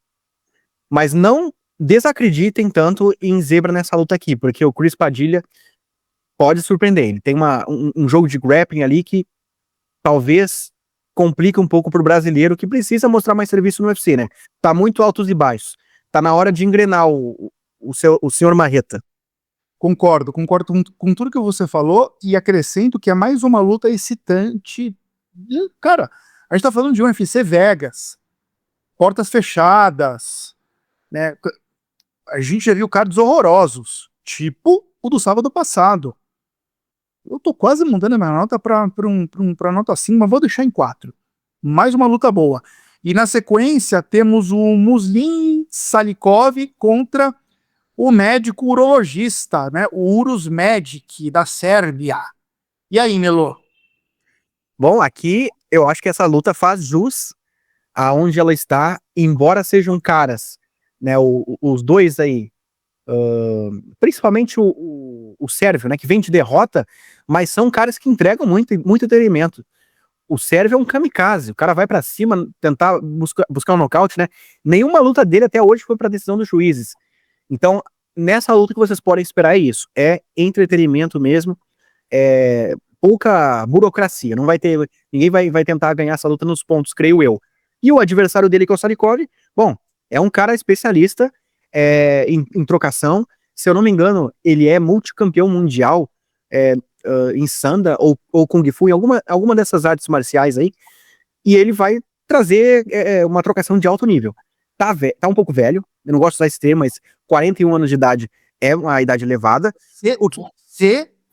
Speaker 3: mas não desacreditem tanto em zebra nessa luta aqui, porque o Cris Padilha pode surpreender. Ele tem um jogo de grappling ali que talvez complica um pouco pro brasileiro, que precisa mostrar mais serviço no UFC, né? Tá muito altos e baixos. Tá na hora de engrenar o senhor Marreta.
Speaker 1: Concordo com tudo que você falou e acrescento que é mais uma luta excitante. Cara, a gente tá falando de um UFC Vegas, portas fechadas, né? A gente já viu cards horrorosos, tipo o do sábado passado. Eu tô quase mudando a minha nota pra nota 5, mas vou deixar em 4. Mais uma luta boa. E na sequência temos o Muslim Salikov contra o médico urologista, né? O Urus Medic da Sérvia. E aí, Melo?
Speaker 3: Bom, aqui eu acho que essa luta faz jus aonde ela está, embora sejam caras, né? Os dois aí, principalmente o Sérvio, né? Que vem de derrota, mas são caras que entregam muito entretenimento. O Sérvio é um kamikaze, o cara vai pra cima tentar buscar um nocaute, né? Nenhuma luta dele até hoje foi pra decisão dos juízes. Então, nessa luta que vocês podem esperar é isso, é entretenimento mesmo, pouca burocracia, não vai ter, ninguém vai tentar ganhar essa luta nos pontos, creio eu. E o adversário dele, que é o Salikov, bom, é um cara especialista em trocação, se eu não me engano, ele é multicampeão mundial em Sanda ou Kung Fu, em alguma dessas artes marciais aí, e ele vai trazer uma trocação de alto nível. Tá um pouco velho, eu não gosto de usar esse termo, mas 41 anos de idade é uma idade elevada.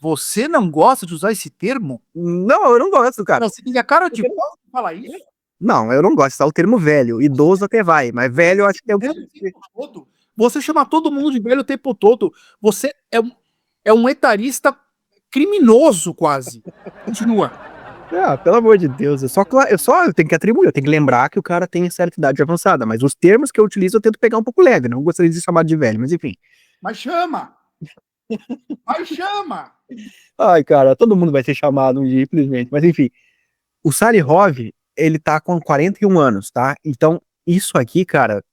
Speaker 1: Você não gosta de usar esse termo?
Speaker 3: Não, eu não gosto, cara.
Speaker 1: Não, você tem a cara de pau de falar isso?
Speaker 3: Não, eu não gosto de usar o termo velho. Idoso até vai, mas velho eu acho que é o
Speaker 1: que... Você chama todo mundo de velho o tempo todo. Você é um etarista criminoso, quase. Continua.
Speaker 3: Pelo amor de Deus, eu tenho que atribuir, eu tenho que lembrar que o cara tem certa idade avançada, mas os termos que eu utilizo eu tento pegar um pouco leve, não gostaria de ser chamado de velho, mas enfim.
Speaker 1: Mas chama! Mas chama!
Speaker 3: Ai, cara, todo mundo vai ser chamado um dia, infelizmente, mas enfim. O Salikov, ele tá com 41 anos, tá? Então, isso aqui, cara,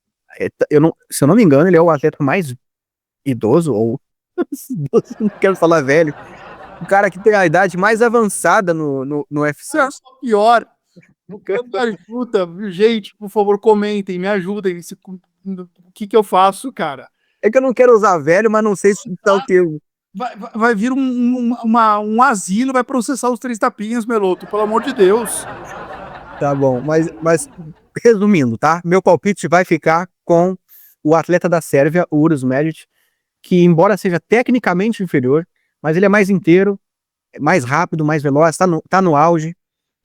Speaker 3: se eu não me engano, ele é o atleta mais idoso, ou não quero falar velho, o cara que tem a idade mais avançada no UFC.
Speaker 1: É só pior. Me ajuda, gente, por favor, comentem, me ajudem. O que eu faço, cara?
Speaker 3: É que eu não quero usar velho, mas não sei se tá o termo.
Speaker 1: Vai vir um asilo, vai processar os 3 tapinhas, Meloto, pelo amor de Deus.
Speaker 3: Tá bom, mas resumindo, tá? Meu palpite vai ficar com o atleta da Sérvia, o Urus Medic, que embora seja tecnicamente inferior, mas ele é mais inteiro, mais rápido, mais veloz, tá no auge,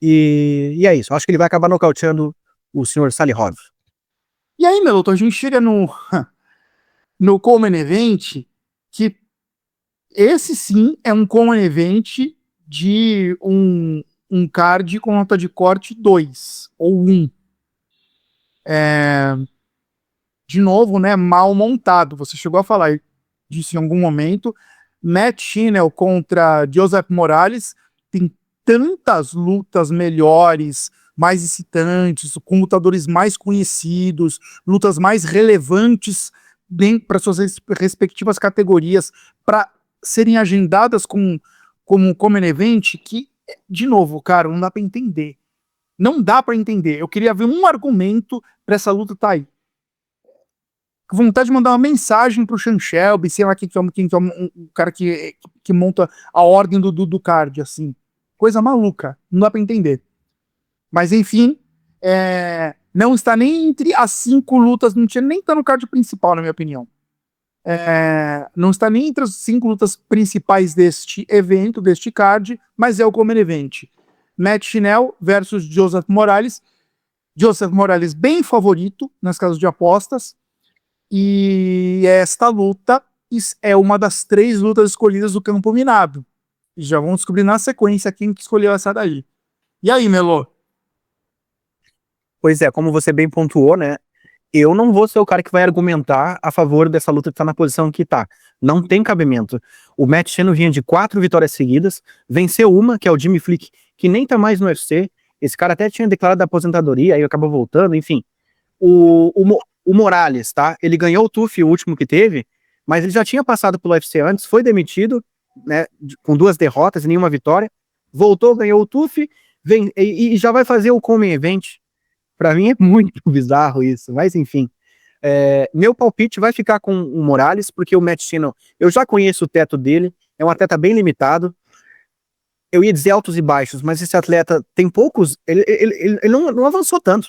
Speaker 3: e é isso. Eu acho que ele vai acabar nocauteando o senhor Salihov.
Speaker 1: E aí, Meloto, a gente chega no Common Event, que esse sim é um Common Event de um card com nota de corte 2 ou 1. De novo, né, mal montado. Você chegou a falar disso em algum momento. Matt Schnell contra Joseph Morales tem tantas lutas melhores, mais excitantes, com lutadores mais conhecidos, lutas mais relevantes para suas respectivas categorias, para serem agendadas como Common Event, que, de novo, cara, não dá para entender. Não dá para entender. Eu queria ver um argumento para essa luta estar aí. Com vontade de mandar uma mensagem pro Sean Shelby, sei lá quem é o cara que monta a ordem do card, assim. Coisa maluca, não dá pra entender. Mas enfim, não está nem entre as 5 lutas, não tinha nem tá no card principal, na minha opinião. Não está nem entre as 5 lutas principais deste evento, deste card, mas é o Common Event. Matt Schnell versus Joseph Morales. Joseph Morales bem favorito nas casas de apostas. E esta luta é uma das 3 lutas escolhidas do campo minado. E já vamos descobrir na sequência quem que escolheu essa daí. E aí, Melo?
Speaker 3: Pois é, como você bem pontuou, né? Eu não vou ser o cara que vai argumentar a favor dessa luta que tá na posição que tá. Não tem cabimento. O Matt Schnell vinha de 4 vitórias seguidas, venceu uma, que é o Jimmy Flick, que nem tá mais no UFC. Esse cara até tinha declarado a aposentadoria, aí acabou voltando, enfim. O Morales, tá? Ele ganhou o TUF, o último que teve, mas ele já tinha passado pelo UFC antes, foi demitido, né, com 2 derrotas e nenhuma vitória, voltou, ganhou o TUF, e já vai fazer o Common Event. Pra mim é muito bizarro isso, mas enfim. Meu palpite vai ficar com o Morales, porque o Matt Schnell, eu já conheço o teto dele, é um atleta bem limitado. Eu ia dizer altos e baixos, mas esse atleta tem poucos, ele não avançou tanto.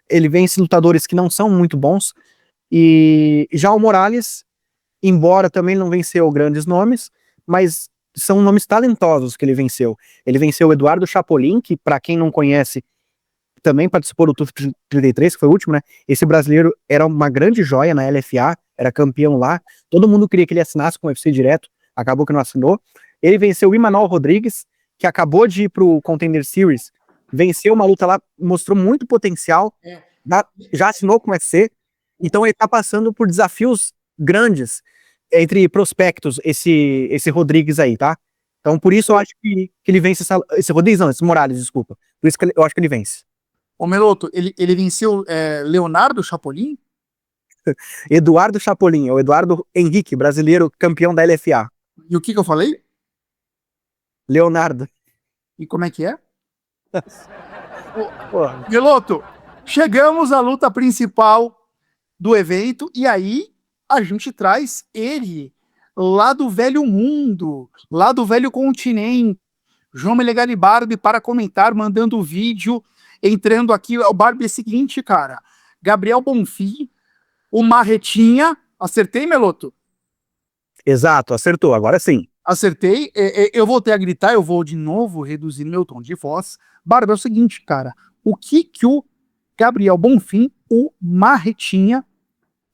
Speaker 3: Ele vence lutadores que não são muito bons, e já o Morales, embora também não venceu grandes nomes, mas são nomes talentosos que ele venceu. Ele venceu o Eduardo Chapolin, que para quem não conhece, também participou do TUF 33, que foi o último, né? Esse brasileiro era uma grande joia na LFA, era campeão lá, todo mundo queria que ele assinasse com o UFC direto, acabou que não assinou. Ele venceu o Imanol Rodrigues, que acabou de ir pro Contender Series, venceu uma luta lá, mostrou muito potencial, já assinou com o UFC, então ele tá passando por desafios grandes entre prospectos, esse Rodrigues aí, tá? Então por isso eu acho que ele vence esse Rodrigues, não, esse Morales, desculpa. Por isso que eu acho que ele vence.
Speaker 1: Ô Meloto, ele venceu Leonardo Chapolin?
Speaker 3: Eduardo Chapolin, o Eduardo Henrique, brasileiro, campeão da LFA.
Speaker 1: E o que eu falei?
Speaker 3: Leonardo.
Speaker 1: E como é que é? Meloto, chegamos à luta principal do evento, e aí a gente traz ele lá do velho mundo, lá do velho continente, João Melegari Barbie, para comentar, mandando o vídeo, entrando aqui. O Barbie é o seguinte, cara, Gabriel Bonfim, o Marretinha, acertei, Meloto?
Speaker 3: Exato, acertou, agora sim.
Speaker 1: Acertei, eu voltei a gritar, eu vou de novo reduzir meu tom de voz. Barbie, é o seguinte, cara, o que o Gabriel Bonfim, o Marretinha,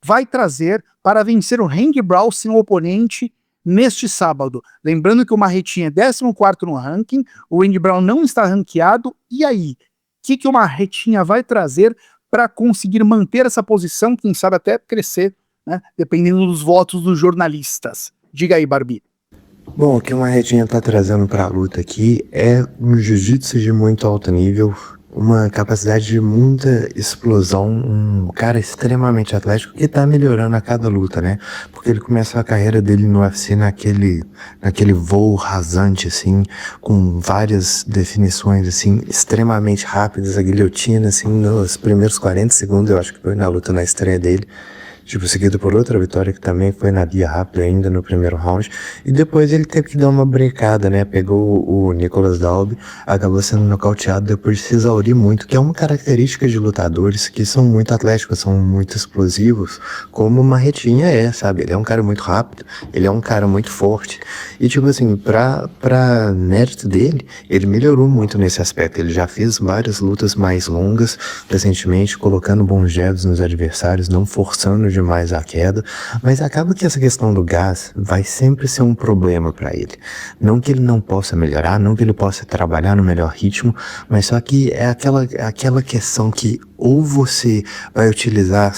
Speaker 1: vai trazer para vencer o Randy Brown, seu oponente, neste sábado? Lembrando que o Marretinha é 14º no ranking, o Randy Brown não está ranqueado, e aí? O que o Marretinha vai trazer para conseguir manter essa posição, quem sabe até crescer, né, dependendo dos votos dos jornalistas? Diga aí, Barbie.
Speaker 2: Bom, o que o Marretinha tá trazendo pra luta aqui é um jiu-jitsu de muito alto nível, uma capacidade de muita explosão, um cara extremamente atlético que tá melhorando a cada luta, né? Porque ele começa a carreira dele no UFC naquele voo rasante, assim, com várias definições, assim, extremamente rápidas, a guilhotina, assim, nos primeiros 40 segundos, eu acho que foi na luta na estreia dele. tipo, seguido por outra vitória que também foi na via rápida ainda no primeiro round, e depois ele teve que dar uma brecada, né, pegou o Nicolas Dalby, acabou sendo nocauteado depois de se exaurir muito, que é uma característica de lutadores que são muito atléticos, são muito explosivos, como o Marretinha sabe, ele é um cara muito rápido, ele é um cara muito forte, e tipo assim, pra mérito dele, ele melhorou muito nesse aspecto, ele já fez várias lutas mais longas, recentemente, colocando bons jabs nos adversários, não forçando demais a queda, mas acaba que essa questão do gás vai sempre ser um problema para ele. Não que ele não possa melhorar, não que ele possa trabalhar no melhor ritmo, mas só que é aquela questão que ou você vai utilizar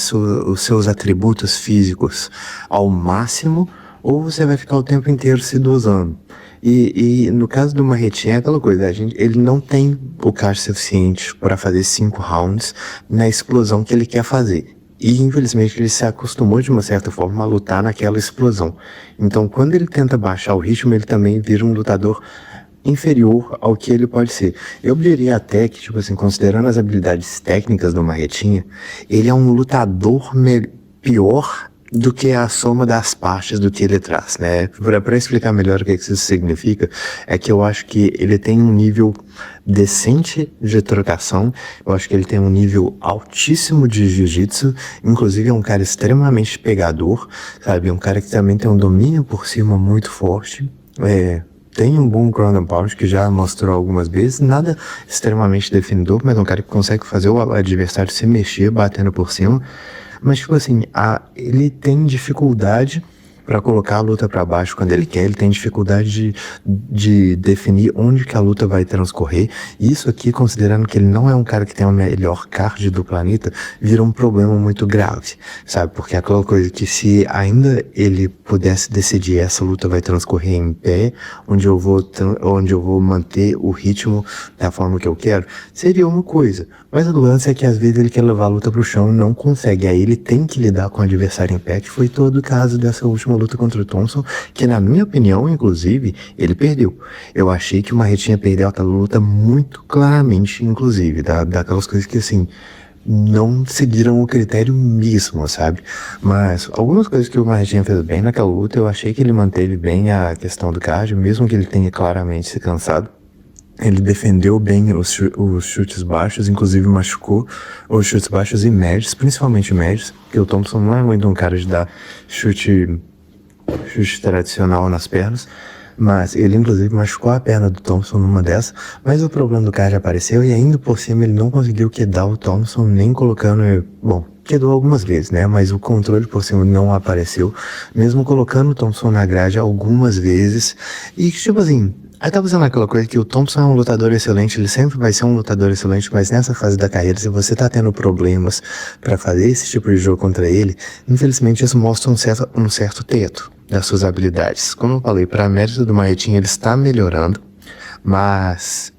Speaker 2: os seus atributos físicos ao máximo, ou você vai ficar o tempo inteiro se dosando. E no caso do Marretinha é aquela coisa, ele não tem o caixa suficiente para fazer 5 rounds na explosão que ele quer fazer. E infelizmente ele se acostumou de uma certa forma a lutar naquela explosão. Então quando ele tenta baixar o ritmo, ele também vira um lutador inferior ao que ele pode ser. Eu diria até que, tipo assim, considerando as habilidades técnicas do Marretinha, ele é um lutador pior do que a soma das partes do que ele traz, né? Para explicar melhor o que isso significa, é que eu acho que ele tem um nível decente de trocação, eu acho que ele tem um nível altíssimo de jiu-jitsu, inclusive é um cara extremamente pegador, sabe? Um cara que também tem um domínio por cima muito forte, tem um bom ground and pound que já mostrou algumas vezes, nada extremamente definidor, mas é um cara que consegue fazer o adversário se mexer batendo por cima. Mas, tipo assim, ele tem dificuldade para colocar a luta para baixo quando ele quer, ele tem dificuldade de definir onde que a luta vai transcorrer. Isso aqui, considerando que ele não é um cara que tem o melhor card do planeta, vira um problema muito grave, sabe? Porque é aquela coisa que se ainda ele pudesse decidir essa luta vai transcorrer em pé, onde eu vou manter o ritmo da forma que eu quero, seria uma coisa. Mas o lance é que às vezes ele quer levar a luta pro chão e não consegue. Aí ele tem que lidar com o adversário em pé, que foi todo o caso dessa última luta contra o Thompson, que na minha opinião, inclusive, ele perdeu. Eu achei que o Marretinha perdeu aquela luta muito claramente, inclusive, daquelas coisas que assim, não seguiram o critério mesmo, sabe? Mas algumas coisas que o Marretinha fez bem naquela luta, eu achei que ele manteve bem a questão do cardio, mesmo que ele tenha claramente se cansado. Ele defendeu bem os chutes baixos, inclusive machucou os chutes baixos e médios, principalmente médios, porque o Thompson não é muito um cara de dar chute tradicional nas pernas, mas ele inclusive machucou a perna do Thompson numa dessas, mas o problema do cara apareceu e ainda por cima ele não conseguiu quedar o Thompson nem colocando, bom, quedou algumas vezes, né, mas o controle por cima não apareceu, mesmo colocando o Thompson na grade algumas vezes, e tipo assim, acaba sendo aquela coisa que o Thompson é um lutador excelente, ele sempre vai ser um lutador excelente, mas nessa fase da carreira, se você tá tendo problemas para fazer esse tipo de jogo contra ele, infelizmente isso mostra um certo teto das suas habilidades. Como eu falei, para mérito do Marretinha, ele está melhorando, mas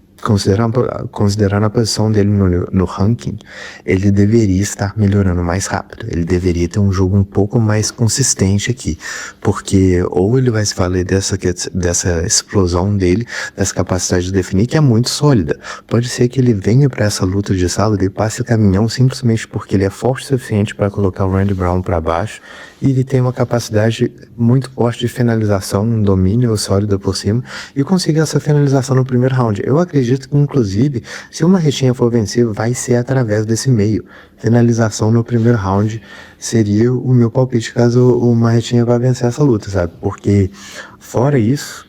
Speaker 2: considerando a posição dele no ranking, ele deveria estar melhorando mais rápido. Ele deveria ter um jogo um pouco mais consistente aqui, porque ou ele vai se valer dessa explosão dele, dessa capacidade de definir, que é muito sólida. Pode ser que ele venha para essa luta de sala e passe o caminhão simplesmente porque ele é forte o suficiente para colocar o Randy Brown para baixo, e ele tem uma capacidade muito forte de finalização, um domínio sólido por cima, e conseguir essa finalização no primeiro round. Eu acredito que, inclusive, se o Marretinha for vencer, vai ser através desse meio. Finalização no primeiro round seria o meu palpite caso o Marretinha vá vencer essa luta, sabe? Porque, fora isso,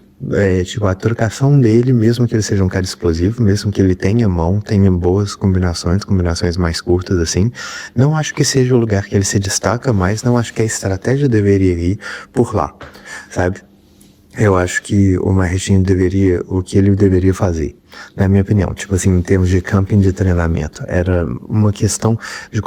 Speaker 2: tipo, a trocação dele, mesmo que ele seja um cara explosivo, mesmo que ele tenha mão, tenha boas combinações mais curtas assim, não acho que seja o lugar que ele se destaca, mas não acho que a estratégia deveria ir por lá, sabe? Eu acho que o Marretinha o que ele deveria fazer, na minha opinião, tipo assim, em termos de camping de treinamento, era uma questão de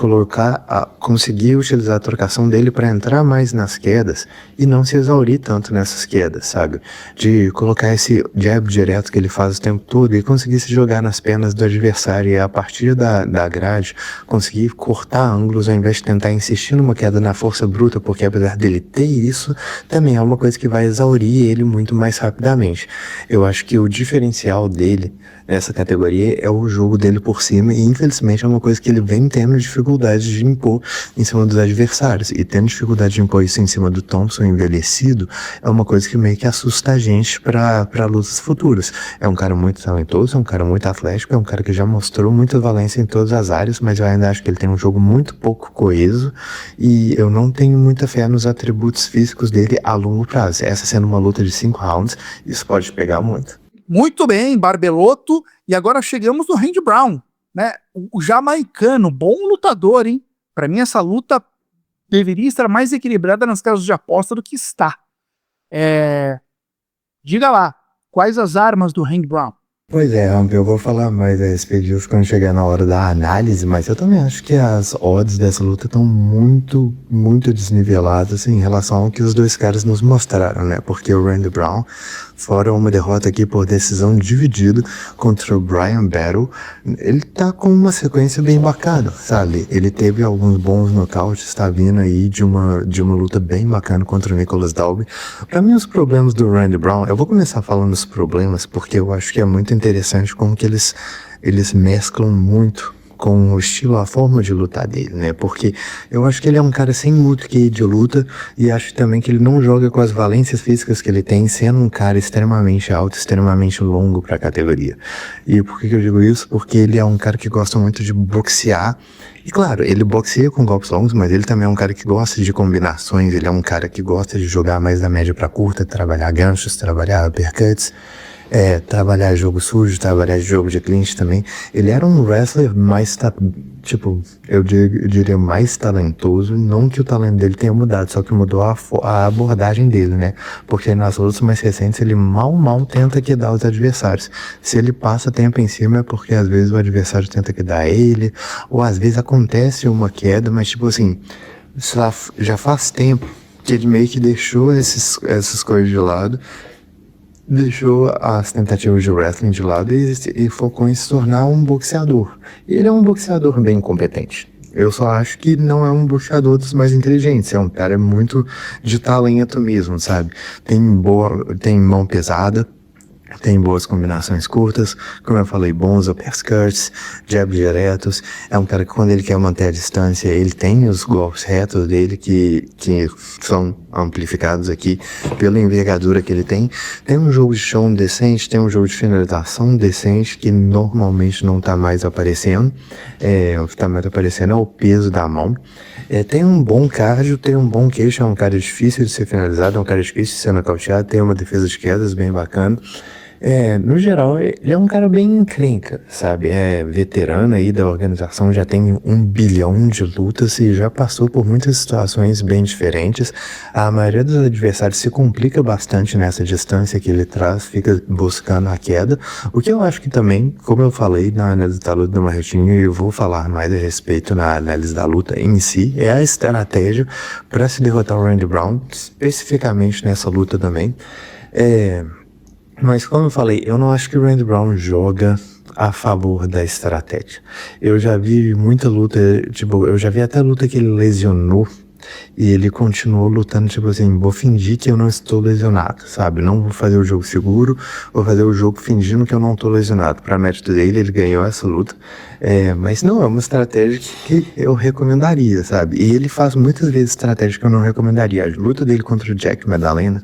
Speaker 2: conseguir utilizar a trocação dele para entrar mais nas quedas e não se exaurir tanto nessas quedas, sabe? De colocar esse jab direto que ele faz o tempo todo e conseguir se jogar nas pernas do adversário e a partir da grade conseguir cortar ângulos ao invés de tentar insistir numa queda na força bruta, porque apesar dele ter isso, também é uma coisa que vai exaurir ele muito mais rapidamente. Eu acho que o diferencial dele nessa categoria é o jogo dele por cima, e infelizmente é uma coisa que ele vem tendo dificuldade de impor em cima dos adversários, e tendo dificuldade de impor isso em cima do Thompson envelhecido é uma coisa que meio que assusta a gente para lutas futuras. É um cara muito talentoso, é um cara muito atlético, é um cara que já mostrou muita valência em todas as áreas, mas eu ainda acho que ele tem um jogo muito pouco coeso, e eu não tenho muita fé nos atributos físicos dele a longo prazo. Essa sendo uma luta de 5 rounds, isso pode pegar muito.
Speaker 1: Muito bem, Barbelotto. E agora chegamos no Randy Brown, né? O jamaicano, bom lutador, hein? Para mim, essa luta deveria estar mais equilibrada nas casas de aposta do que está. Diga lá, quais as armas do Randy Brown?
Speaker 2: Pois é, Ramp, eu vou falar mais a respeito disso quando chegar na hora da análise, mas eu também acho que as odds dessa luta estão muito, muito desniveladas em relação ao que os dois caras nos mostraram, né? Porque o Randy Brown, fora uma derrota aqui por decisão dividida contra o Bryan Battle, ele tá com uma sequência bem bacana, sabe? Ele teve alguns bons nocautes, tá vindo aí de uma luta bem bacana contra o Nicolas Dalby. Pra mim, os problemas do Randy Brown, eu vou começar falando dos problemas, porque eu acho que é muito interessante como que eles mesclam muito com o estilo, a forma de lutar dele, né? Porque eu acho que ele é um cara sem muito QI de luta, e acho também que ele não joga com as valências físicas que ele tem, sendo um cara extremamente alto, extremamente longo pra categoria. E por que eu digo isso? Porque ele é um cara que gosta muito de boxear. E claro, ele boxeia com golpes longos, mas ele também é um cara que gosta de combinações, ele é um cara que gosta de jogar mais da média pra curta, trabalhar ganchos, trabalhar uppercuts, trabalhar jogo sujo, trabalhar jogo de clinch também. Ele era um wrestler mais, eu diria mais talentoso, não que o talento dele tenha mudado, só que mudou a abordagem dele, né? Porque nas lutas mais recentes ele mal tenta quedar os adversários. Se ele passa tempo em cima é porque às vezes o adversário tenta quedar ele, ou às vezes acontece uma queda, mas já faz tempo que ele meio que deixou essas coisas de lado, deixou as tentativas de wrestling de lado e focou em se tornar um boxeador. E ele é um boxeador bem competente. Eu só acho que não é um boxeador dos mais inteligentes, é um cara muito de talento mesmo, sabe? Tem mão pesada, tem boas combinações curtas, como eu falei, bons uppercuts, jab diretos. É um cara que quando ele quer manter a distância, ele tem os golpes retos dele que são amplificados aqui pela envergadura que ele tem. Tem um jogo de chão decente, tem um jogo de finalização decente que normalmente não tá mais aparecendo. O que tá mais aparecendo é o peso da mão. Tem um bom cardio, tem um bom queixo, é um cara difícil de ser finalizado, é um cara difícil de ser nocauteado, tem uma defesa de quedas bem bacana. No geral, ele é um cara bem encrenca, sabe? É veterano aí da organização, já tem 1 bilhão de lutas e já passou por muitas situações bem diferentes. A maioria dos adversários se complica bastante nessa distância que ele traz, fica buscando a queda. O que eu acho que também, como eu falei na análise da luta do Marretinho, e eu vou falar mais a respeito na análise da luta em si, é a estratégia para se derrotar o Randy Brown, especificamente nessa luta também. Mas como eu falei, eu não acho que o Randy Brown joga a favor da estratégia. Eu já vi muita luta, eu já vi até luta que ele lesionou e ele continuou lutando, vou fingir que eu não estou lesionado, sabe? Não vou fazer o jogo seguro, vou fazer o jogo fingindo que eu não estou lesionado. Pra mérito dele, ele ganhou essa luta. Mas não, é uma estratégia que eu recomendaria, sabe? E ele faz muitas vezes estratégia que eu não recomendaria. A luta dele contra o Jack Maddalena,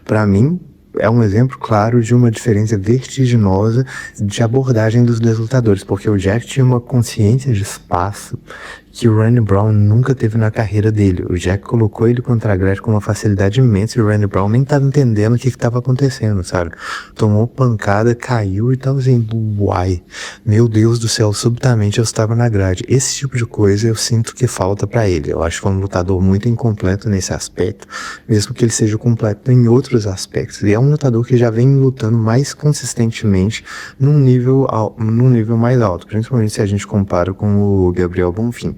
Speaker 2: pra mim, é um exemplo claro de uma diferença vertiginosa de abordagem dos dois lutadores, porque o Jack tinha uma consciência de espaço que o Randy Brown nunca teve na carreira dele. O Jack colocou ele contra a grade com uma facilidade imensa e o Randy Brown nem estava entendendo o que estava acontecendo, sabe? Tomou pancada, caiu e tava assim, uai, meu Deus do céu, subitamente eu estava na grade. Esse tipo de coisa eu sinto que falta pra ele. Eu acho que é um lutador muito incompleto nesse aspecto, mesmo que ele seja completo em outros aspectos. E é um lutador que já vem lutando mais consistentemente num nível mais alto, principalmente se a gente compara com o Gabriel Bonfim.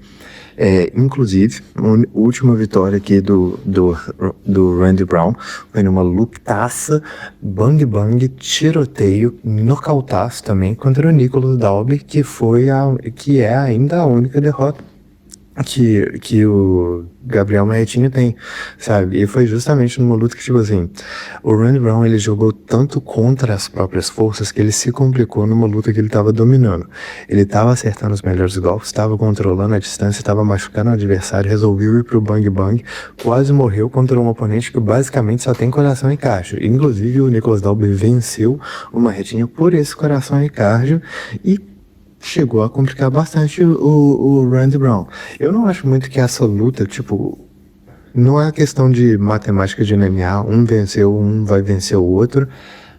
Speaker 2: Inclusive, a última vitória aqui do Randy Brown foi numa lutaça, bang, tiroteio, nocautaço também contra o Nicolas Dalby, que é ainda a única derrota que o Gabriel Marretinha tem, sabe? E foi justamente numa luta que, tipo assim, o Randy Brown, ele jogou tanto contra as próprias forças que ele se complicou numa luta que ele tava dominando. Ele tava acertando os melhores golpes, tava controlando a distância, tava machucando o adversário, resolveu ir pro bang bang, quase morreu contra um oponente que basicamente só tem coração e cardio. Inclusive, o Nicolas Dalby venceu o Marretinha por esse coração e cardio e chegou a complicar bastante o Randy Brown. Eu não acho muito que essa luta, tipo, não é questão de matemática de MMA, um venceu, um vai vencer o outro,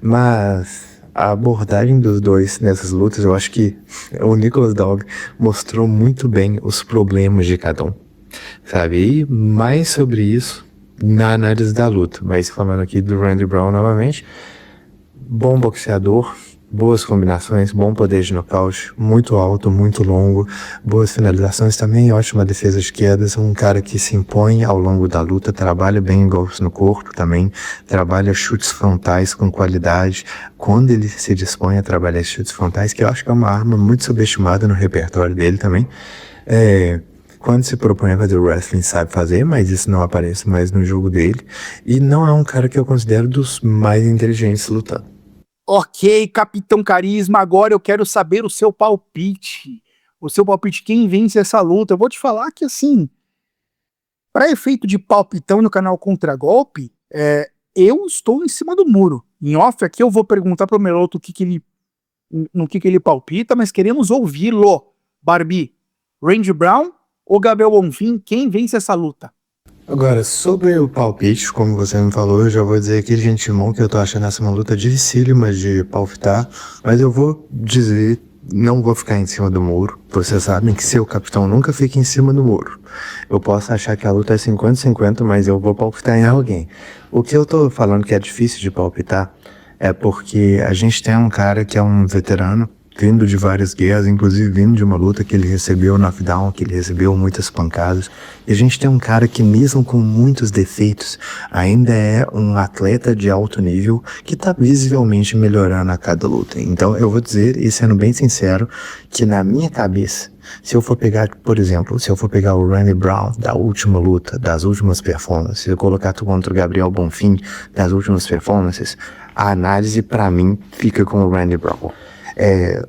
Speaker 2: mas a abordagem dos dois nessas lutas, eu acho que o Nicolas Dalby mostrou muito bem os problemas de cada um, sabe? E mais sobre isso na análise da luta, mas falando aqui do Randy Brown novamente, bom boxeador, boas combinações, bom poder de nocaute, muito alto, muito longo, boas finalizações também, ótima defesa de quedas, um cara que se impõe ao longo da luta, trabalha bem em golpes no corpo também, trabalha chutes frontais com qualidade, quando ele se dispõe a trabalhar esses chutes frontais, que eu acho que é uma arma muito subestimada no repertório dele também, quando se propõe a fazer wrestling sabe fazer, mas isso não aparece mais no jogo dele, e não é um cara que eu considero dos mais inteligentes lutando.
Speaker 1: Ok, Capitão Carisma, agora eu quero saber o seu palpite. O seu palpite, quem vence essa luta? Eu vou te falar que, assim, para efeito de palpitão no canal Contragolpe, eu estou em cima do muro. Em off aqui eu vou perguntar pro Meloto no que ele palpita, mas queremos ouvi-lo. Barbie, Randy Brown ou Gabriel Bonfim, quem vence essa luta?
Speaker 2: Agora, sobre o palpite, como você me falou, eu já vou dizer aqui de antemão que eu tô achando essa uma luta dificílima de palpitar, mas eu vou dizer, não vou ficar em cima do muro. Vocês sabem que seu capitão nunca fica em cima do muro. Eu posso achar que a luta é 50-50, mas eu vou palpitar em alguém. O que eu tô falando que é difícil de palpitar é porque a gente tem um cara que é um veterano, vindo de várias guerras, inclusive vindo de uma luta que ele recebeu knockdown, que ele recebeu muitas pancadas. E a gente tem um cara que, mesmo com muitos defeitos, ainda é um atleta de alto nível que tá visivelmente melhorando a cada luta. Então eu vou dizer, e sendo bem sincero, que na minha cabeça, se eu for pegar, por exemplo, se eu for pegar o Randy Brown da última luta, das últimas performances, se eu colocar tu contra o Gabriel Bonfim das últimas performances, a análise pra mim fica com o Randy Brown.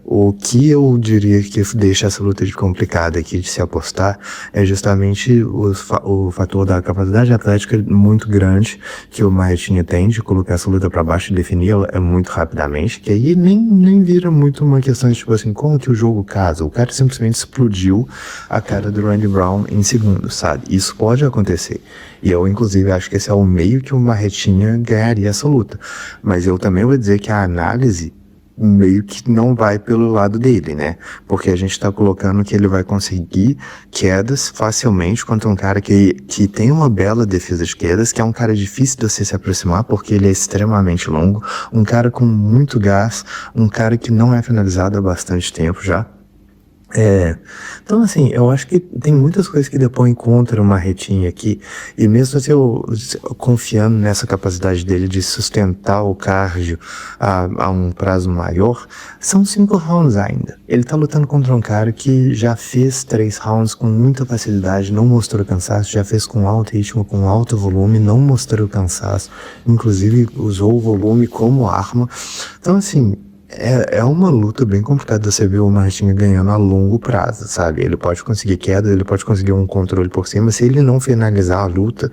Speaker 2: O que eu diria que deixa essa luta complicada aqui de se apostar é justamente o fator da capacidade atlética muito grande que o Marretinha tem de colocar essa luta pra baixo e definir ela muito rapidamente, que aí nem vira muito uma questão de tipo assim, como que o jogo casa? O cara simplesmente explodiu a cara do Randy Brown em segundos, sabe? Isso pode acontecer. E eu, inclusive, acho que esse é o meio que o Marretinha ganharia essa luta. Mas eu também vou dizer que a análise meio que não vai pelo lado dele, né? Porque a gente tá colocando que ele vai conseguir quedas facilmente contra um cara que tem uma bela defesa de quedas, que é um cara difícil de você se aproximar, porque ele é extremamente longo, um cara com muito gás, um cara que não é finalizado há bastante tempo já. Então assim, eu acho que tem muitas coisas que depõem contra uma Marretinha aqui, e mesmo assim eu confiando nessa capacidade dele de sustentar o cardio a um prazo maior, são 5 rounds ainda. Ele tá lutando contra um cara que já fez 3 rounds com muita facilidade, não mostrou cansaço, já fez com alto ritmo, com alto volume, não mostrou cansaço, inclusive usou o volume como arma. Então assim, é uma luta bem complicada de você ver o Marretinha ganhando a longo prazo, sabe? Ele pode conseguir queda, ele pode conseguir um controle por cima, se ele não finalizar a luta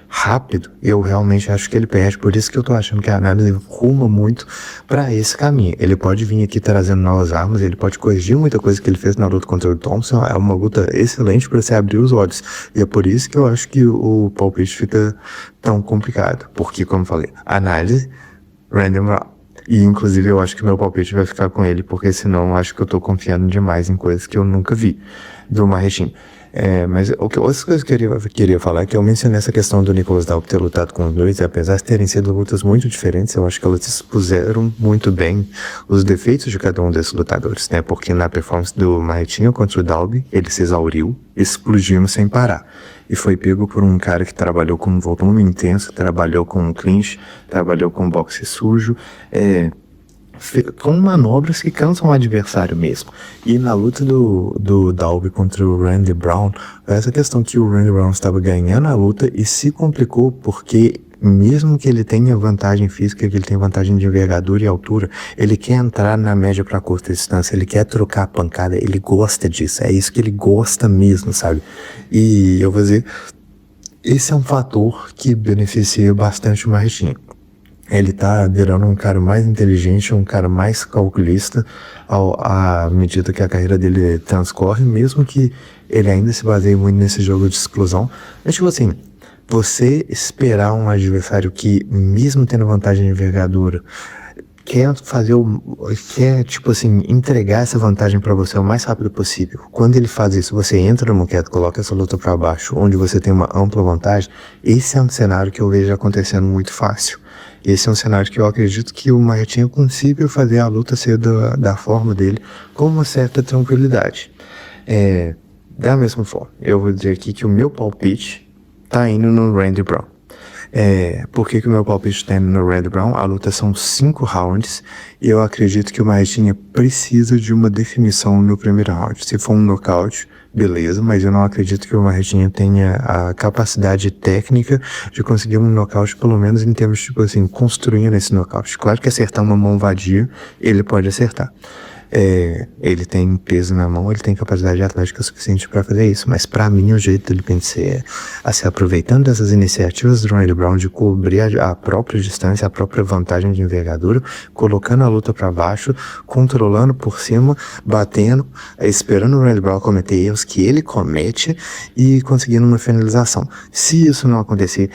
Speaker 2: rápido, eu realmente acho que ele perde, por isso que eu tô achando que a análise ruma muito pra esse caminho. Ele pode vir aqui trazendo novas armas, ele pode corrigir muita coisa que ele fez na luta contra o Thompson, é uma luta excelente pra você abrir os olhos, e é por isso que eu acho que o palpite fica tão complicado, porque, como eu falei, análise, Randy Brown. E inclusive eu acho que meu palpite vai ficar com ele, porque senão eu acho que eu tô confiando demais em coisas que eu nunca vi do Marretinha. Mas outras coisas que eu queria falar é que eu mencionei essa questão do Nicolas Dalby ter lutado com os dois, e apesar de terem sido lutas muito diferentes, eu acho que elas expuseram muito bem os defeitos de cada um desses lutadores, né? Porque na performance do Marretinha contra o Dalby, ele se exauriu, explodindo sem parar. E foi pego por um cara que trabalhou com um volume intenso, trabalhou com um clinch, trabalhou com boxe sujo, com manobras que cansam o adversário mesmo. E na luta do Dalby contra o Randy Brown, essa questão que o Randy Brown estava ganhando a luta e se complicou porque mesmo que ele tenha vantagem física, que ele tenha vantagem de envergadura e altura, ele quer entrar na média para curta distância, ele quer trocar a pancada, ele gosta disso, é isso que ele gosta mesmo, sabe? E eu vou dizer, esse é um fator que beneficia bastante o Marretinha. Ele tá virando um cara mais inteligente, um cara mais calculista à medida que a carreira dele transcorre, mesmo que ele ainda se baseie muito nesse jogo de exclusão. Mas tipo assim, você esperar um adversário que, mesmo tendo vantagem de envergadura, quer, tipo assim, entregar essa vantagem pra você o mais rápido possível. Quando ele faz isso, você entra no moqueto, coloca essa luta pra baixo, onde você tem uma ampla vantagem. Esse é um cenário que eu vejo acontecendo muito fácil. Esse é um cenário que eu acredito que o Marretinha consiga fazer a luta ser da forma dele, com uma certa tranquilidade. Da mesma forma, eu vou dizer aqui que o meu palpite tá indo no Randy Brown. Por que o meu palpite está indo no Randy Brown? A luta são 5 rounds e eu acredito que o Marretinha precisa de uma definição no primeiro round. Se for um nocaute, beleza, mas eu não acredito que o Marretinha tenha a capacidade técnica de conseguir um nocaute, pelo menos em termos, tipo assim, construindo esse nocaute. Claro que acertar uma mão vadia, ele pode acertar. Ele tem peso na mão, ele tem capacidade atlética suficiente para fazer isso, mas para mim o jeito dele vencer é se aproveitando dessas iniciativas do Randy Brown de cobrir a própria distância, a própria vantagem de envergadura, colocando a luta para baixo, controlando por cima, batendo, esperando o Randy Brown cometer erros que ele comete e conseguindo uma finalização. Se isso não acontecer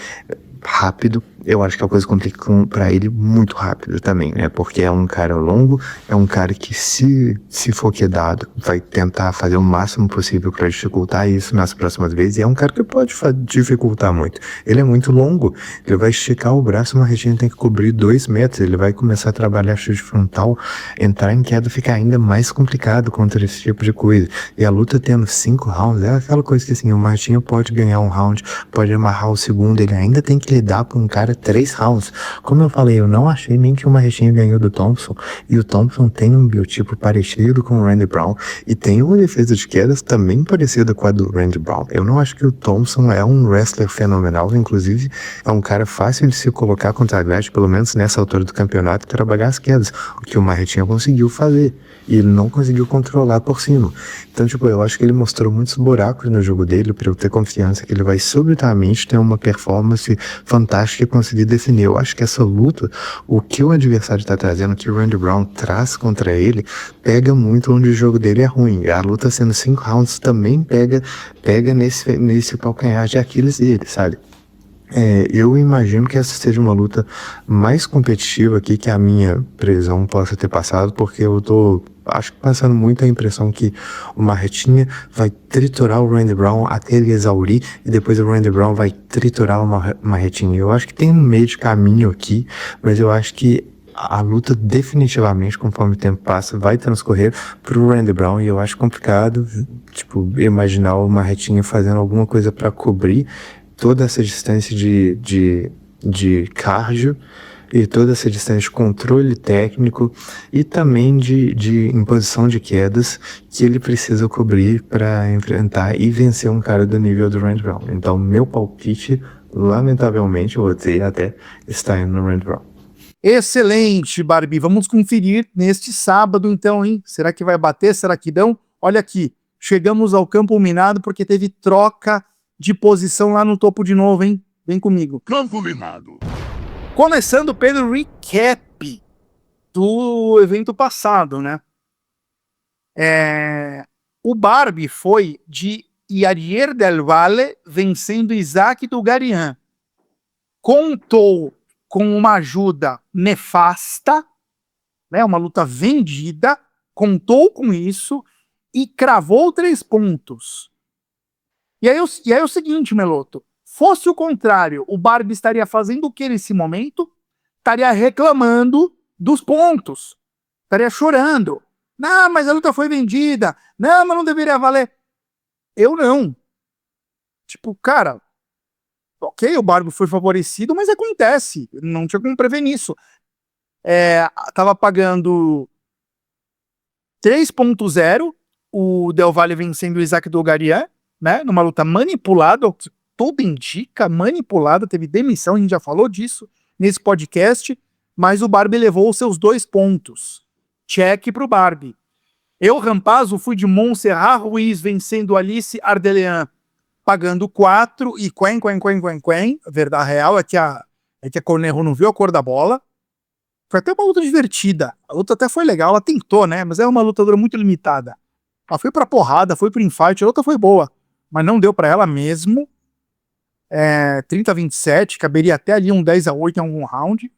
Speaker 2: rápido, eu acho que a coisa complica pra ele muito rápido também, né? Porque é um cara longo, é um cara que se for quedado, vai tentar fazer o máximo possível pra dificultar isso nas próximas vezes, e é um cara que pode dificultar muito. Ele é muito longo, ele vai esticar o braço, uma região tem que cobrir 2 metros, ele vai começar a trabalhar chute frontal, entrar em queda fica ainda mais complicado contra esse tipo de coisa. E a luta tendo 5 rounds, é aquela coisa que assim, o Martinho pode ganhar um round, pode amarrar o segundo, ele ainda tem que lidar com um cara 3 rounds. Como eu falei, eu não achei nem que o Marretinha ganhou do Thompson, e o Thompson tem um biotipo parecido com o Randy Brown, e tem uma defesa de quedas também parecida com a do Randy Brown. Eu não acho que o Thompson é um wrestler fenomenal, inclusive é um cara fácil de se colocar contra a Glass, pelo menos nessa altura do campeonato, e trabalhar as quedas, o que o Marretinha conseguiu fazer, e ele não conseguiu controlar por cima. Então, tipo, eu acho que ele mostrou muitos buracos no jogo dele, para eu ter confiança que ele vai subitamente ter uma performance fantástica e conseguir definir. Eu acho que essa luta, o que o adversário tá trazendo, o que o Randy Brown traz contra ele, pega muito onde o jogo dele é ruim. A luta sendo 5 rounds também pega nesse calcanhar de Aquiles dele, sabe? Eu imagino que essa seja uma luta mais competitiva aqui que a minha previsão possa ter passado, porque eu tô, acho que passando muito a impressão que o Marretinha vai triturar o Randy Brown até ele exaurir, e depois o Randy Brown vai triturar o Marretinha. Eu acho que tem um meio de caminho aqui, mas eu acho que a luta definitivamente, conforme o tempo passa, vai transcorrer pro Randy Brown, e eu acho complicado, tipo, imaginar o Marretinha fazendo alguma coisa para cobrir toda essa distância de cardio e toda essa distância de controle técnico e também de imposição de quedas que ele precisa cobrir para enfrentar e vencer um cara do nível do Randy Brown. Então, meu palpite, lamentavelmente, eu vou dizer até, está indo no Randy Brown.
Speaker 1: Excelente, Barbie. Vamos conferir neste sábado, então, hein? Será que vai bater? Será que não? Olha aqui, chegamos ao campo minado porque teve troca de posição lá no topo de novo, hein? Vem comigo.
Speaker 4: Campo minado.
Speaker 1: Começando pelo recap do evento passado, né? O Barbie foi de Yair Del Valle vencendo Isaac Dugarian. Contou com uma ajuda nefasta, né? Uma luta vendida, contou com isso e cravou 3 pontos. E aí é o seguinte, Meloto, fosse o contrário, o Barbie estaria fazendo o que nesse momento? Estaria reclamando dos pontos, estaria chorando. Não, mas a luta foi vendida. Não, mas não deveria valer. Eu não. Tipo, cara, ok, o Barbie foi favorecido, mas acontece, não tinha como prever nisso. Tava pagando 3.0, o Del Valle vencendo o Isaac Dogarian, né? Numa luta manipulada, tudo indica, manipulada, teve demissão, a gente já falou disso nesse podcast, mas o Barbie levou os seus 2 pontos. Check pro Barbie. Eu, Rampazzo, fui de Montserrat Ruiz vencendo Alice Ardelean, pagando 4 e quen. A verdade real é que a Cornejo não viu a cor da bola. Foi até uma luta divertida. A luta até foi legal, ela tentou, né? Mas é uma lutadora muito limitada. Ela foi pra porrada, foi pro infight, a luta foi boa. Mas não deu pra ela mesmo. 30-27, caberia até ali um 10-8 em algum round.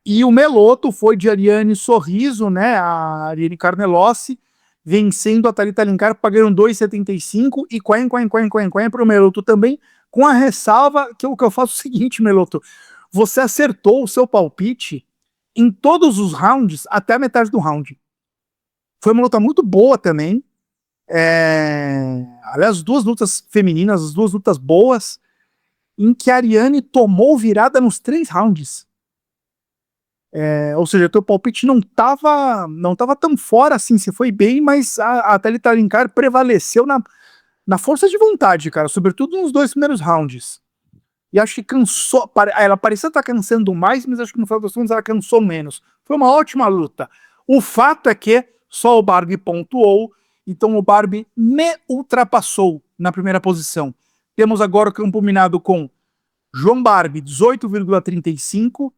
Speaker 1: E o Meloto foi de Ariane Sorriso, né? A Ariane Carnelossi, vencendo a Thalita Alencar, pagando 2,75 e quen pro Meloto também, com a ressalva que eu faço o seguinte, Meloto. Você acertou o seu palpite em todos os rounds até a metade do round. Foi uma luta muito boa também. Aliás, as 2 lutas femininas, as 2 lutas boas, em que a Ariane tomou virada nos 3 rounds. Ou seja, teu palpite não tava tão fora assim, você foi bem, mas a Thalita Alencar prevaleceu na força de vontade, cara, sobretudo nos 2 primeiros rounds. E acho que cansou, ela parecia estar cansando mais, mas acho que no final das contas ela cansou menos. Foi uma ótima luta. O fato é que só o Barbie pontuou, então o Barbie me ultrapassou na primeira posição. Temos agora o campo minado com João Barbie, 18,35,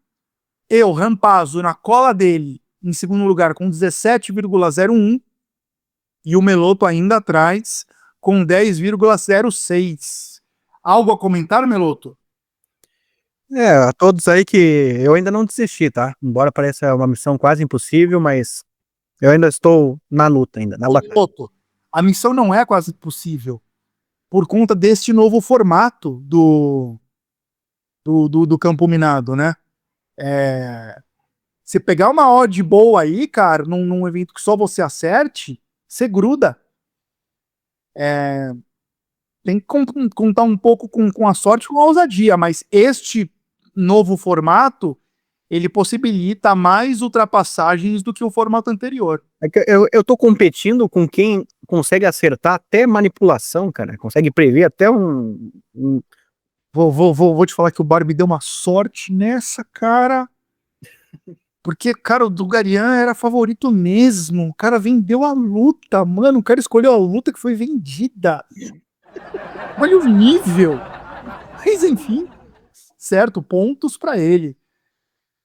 Speaker 1: eu, Rampazzo, na cola dele, em segundo lugar, com 17,01, e o Meloto ainda atrás, com 10,06. Algo a comentar, Meloto?
Speaker 3: A todos aí que eu ainda não desisti, tá? Embora pareça uma missão quase impossível, mas eu ainda estou na luta ainda, na luta.
Speaker 1: Meloto, a missão não é quase impossível, por conta deste novo formato do campo minado, né? Você pegar uma odd boa aí, cara, num evento que só você acerte, você gruda. Tem que contar um pouco com a sorte e com a ousadia, mas este novo formato, ele possibilita mais ultrapassagens do que o formato anterior.
Speaker 3: É que eu tô competindo com quem consegue acertar até manipulação, cara. Consegue prever até
Speaker 1: Vou te falar que o Barbie deu uma sorte nessa, cara. Porque, cara, o Dugarian era favorito mesmo. O cara vendeu a luta, mano. O cara escolheu a luta que foi vendida. Olha o nível. Mas, enfim, certo, pontos pra ele.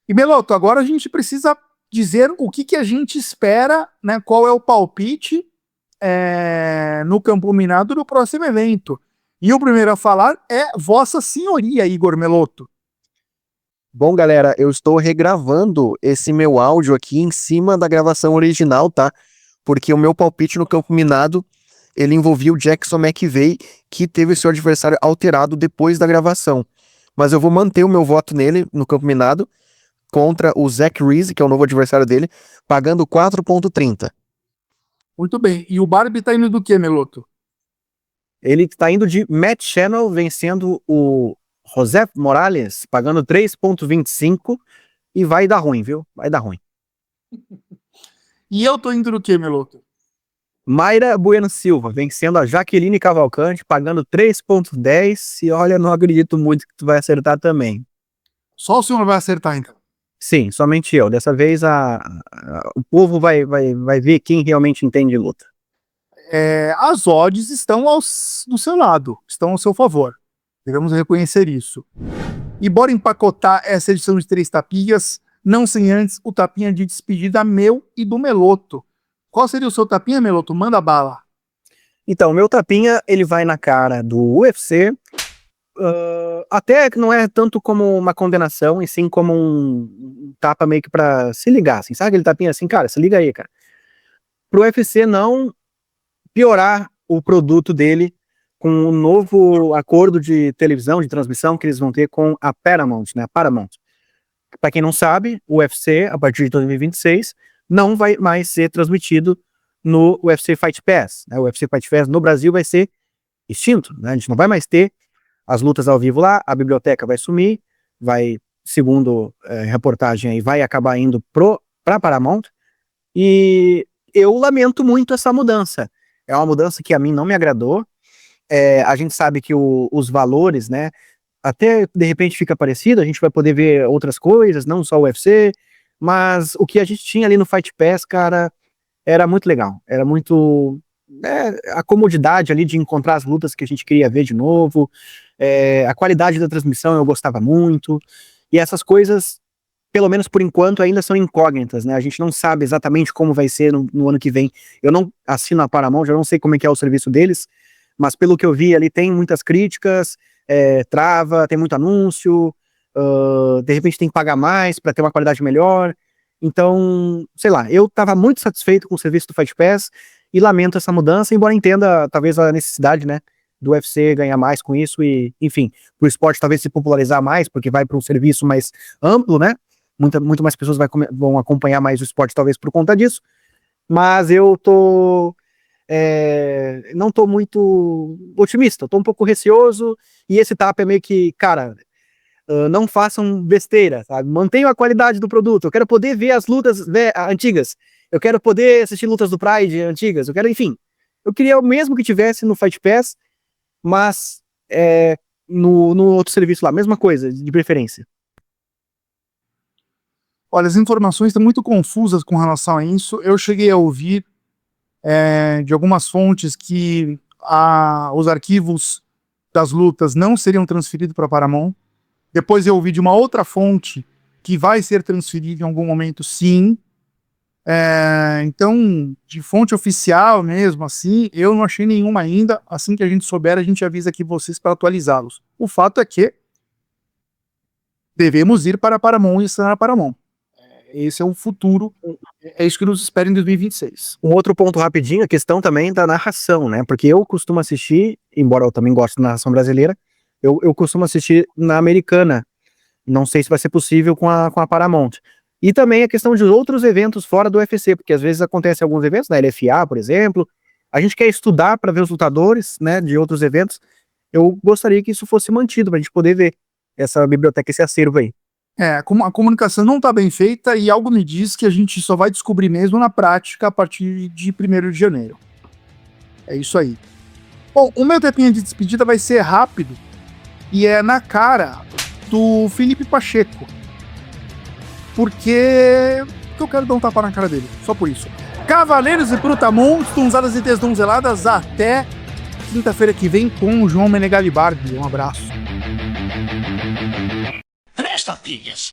Speaker 1: E, Meloto, agora a gente precisa dizer o que a gente espera, né? Qual é o palpite no campo minado do próximo evento. E o primeiro a falar é Vossa Senhoria, Igor Meloto.
Speaker 4: Bom, galera, eu estou regravando esse meu áudio aqui em cima da gravação original, tá? Porque o meu palpite no campo minado, ele envolvia o Jackson McVeigh, que teve seu adversário alterado depois da gravação. Mas eu vou manter o meu voto nele, no campo minado, contra o Zach Reese, que é o novo adversário dele, pagando 4,30.
Speaker 1: Muito bem. E o Barbie tá indo do que, Meloto?
Speaker 3: Ele tá indo de Matt Channel vencendo o José Morales, pagando 3,25 e vai dar ruim, viu? Vai dar ruim.
Speaker 1: E eu tô indo do que, Meloto?
Speaker 3: Mayra Bueno Silva, vencendo a Jaqueline Cavalcante, pagando 3,10 e olha, não acredito muito que tu vai acertar também.
Speaker 1: Só o senhor vai acertar, então.
Speaker 3: Sim, somente eu. Dessa vez o povo vai ver quem realmente entende de luta.
Speaker 1: As odds estão do seu lado, estão ao seu favor. Devemos reconhecer isso. E bora empacotar essa edição de 3 tapinhas, não sem antes o tapinha de despedida meu e do Meloto. Qual seria o seu tapinha, Meloto? Manda bala.
Speaker 3: Então, o meu tapinha, ele vai na cara do UFC, até que não é tanto como uma condenação, e sim como um tapa meio que pra se ligar, assim, sabe aquele tapinha assim, cara, se liga aí, cara. Pro UFC não piorar o produto dele com o novo acordo de televisão, de transmissão que eles vão ter com a Paramount, né, a Paramount. Pra quem não sabe, o UFC, a partir de 2026, não vai mais ser transmitido no UFC Fight Pass, né? O UFC Fight Pass no Brasil vai ser extinto, né? A gente não vai mais ter as lutas ao vivo lá, a biblioteca vai sumir, vai segundo reportagem aí, vai acabar indo pra Paramount, e eu lamento muito essa mudança. É uma mudança que a mim não me agradou. A gente sabe que os valores, né, até de repente fica parecido, a gente vai poder ver outras coisas, não só o UFC, mas o que a gente tinha ali no Fight Pass, cara, era muito legal. Era muito a comodidade ali de encontrar as lutas que a gente queria ver de novo, a qualidade da transmissão eu gostava muito, e essas coisas, pelo menos por enquanto, ainda são incógnitas, né? A gente não sabe exatamente como vai ser no ano que vem. Eu não assino a Paramount, eu não sei como é que é o serviço deles, mas pelo que eu vi ali tem muitas críticas, trava, tem muito anúncio, de repente tem que pagar mais para ter uma qualidade melhor. Então, sei lá, eu tava muito satisfeito com o serviço do Fight Pass e lamento essa mudança, embora entenda talvez a necessidade, né, do UFC ganhar mais com isso e, enfim, pro esporte talvez se popularizar mais, porque vai para um serviço mais amplo, né? Muito mais pessoas vão acompanhar mais o esporte talvez por conta disso. Mas eu não tô muito otimista, tô um pouco receoso, e esse tapa é meio que, cara, não façam besteira, sabe? Mantenham a qualidade do produto. Eu quero poder ver as lutas antigas. Eu quero poder assistir lutas do Pride antigas. Eu quero, enfim. Eu queria o mesmo que tivesse no Fight Pass, mas no outro serviço lá, mesma coisa, de preferência.
Speaker 1: Olha, as informações estão muito confusas com relação a isso. Eu cheguei a ouvir de algumas fontes que os arquivos das lutas não seriam transferidos para Paramount. Depois eu ouvi de uma outra fonte que vai ser transferido em algum momento, sim. Então, de fonte oficial mesmo, assim, eu não achei nenhuma ainda. Assim que a gente souber, a gente avisa aqui vocês para atualizá-los. O fato é que devemos ir para a Paramount e estar na Paramount. Esse é o futuro, é isso que nos espera em 2026.
Speaker 3: Um outro ponto rapidinho, a questão também da narração, né? Porque eu costumo assistir, embora eu também goste da narração brasileira, eu costumo assistir na americana. Não sei se vai ser possível com a Paramount. E também a questão de outros eventos fora do UFC, porque às vezes acontecem alguns eventos, na LFA, por exemplo. A gente quer estudar para ver os lutadores, né, de outros eventos. Eu gostaria que isso fosse mantido, para a gente poder ver essa biblioteca, esse acervo aí.
Speaker 1: A comunicação não está bem feita e algo me diz que a gente só vai descobrir mesmo na prática a partir de 1º de janeiro. É isso aí. Bom, o meu tapinha de despedida vai ser rápido e é na cara do Felipe Pacheco. Porque eu quero dar um tapa na cara dele, só por isso. Cavaleiros e Brutamontes, donzadas e desdonzeladas, até quinta-feira que vem com o João Menegali Barbi. Um abraço.
Speaker 5: Presta, filhas!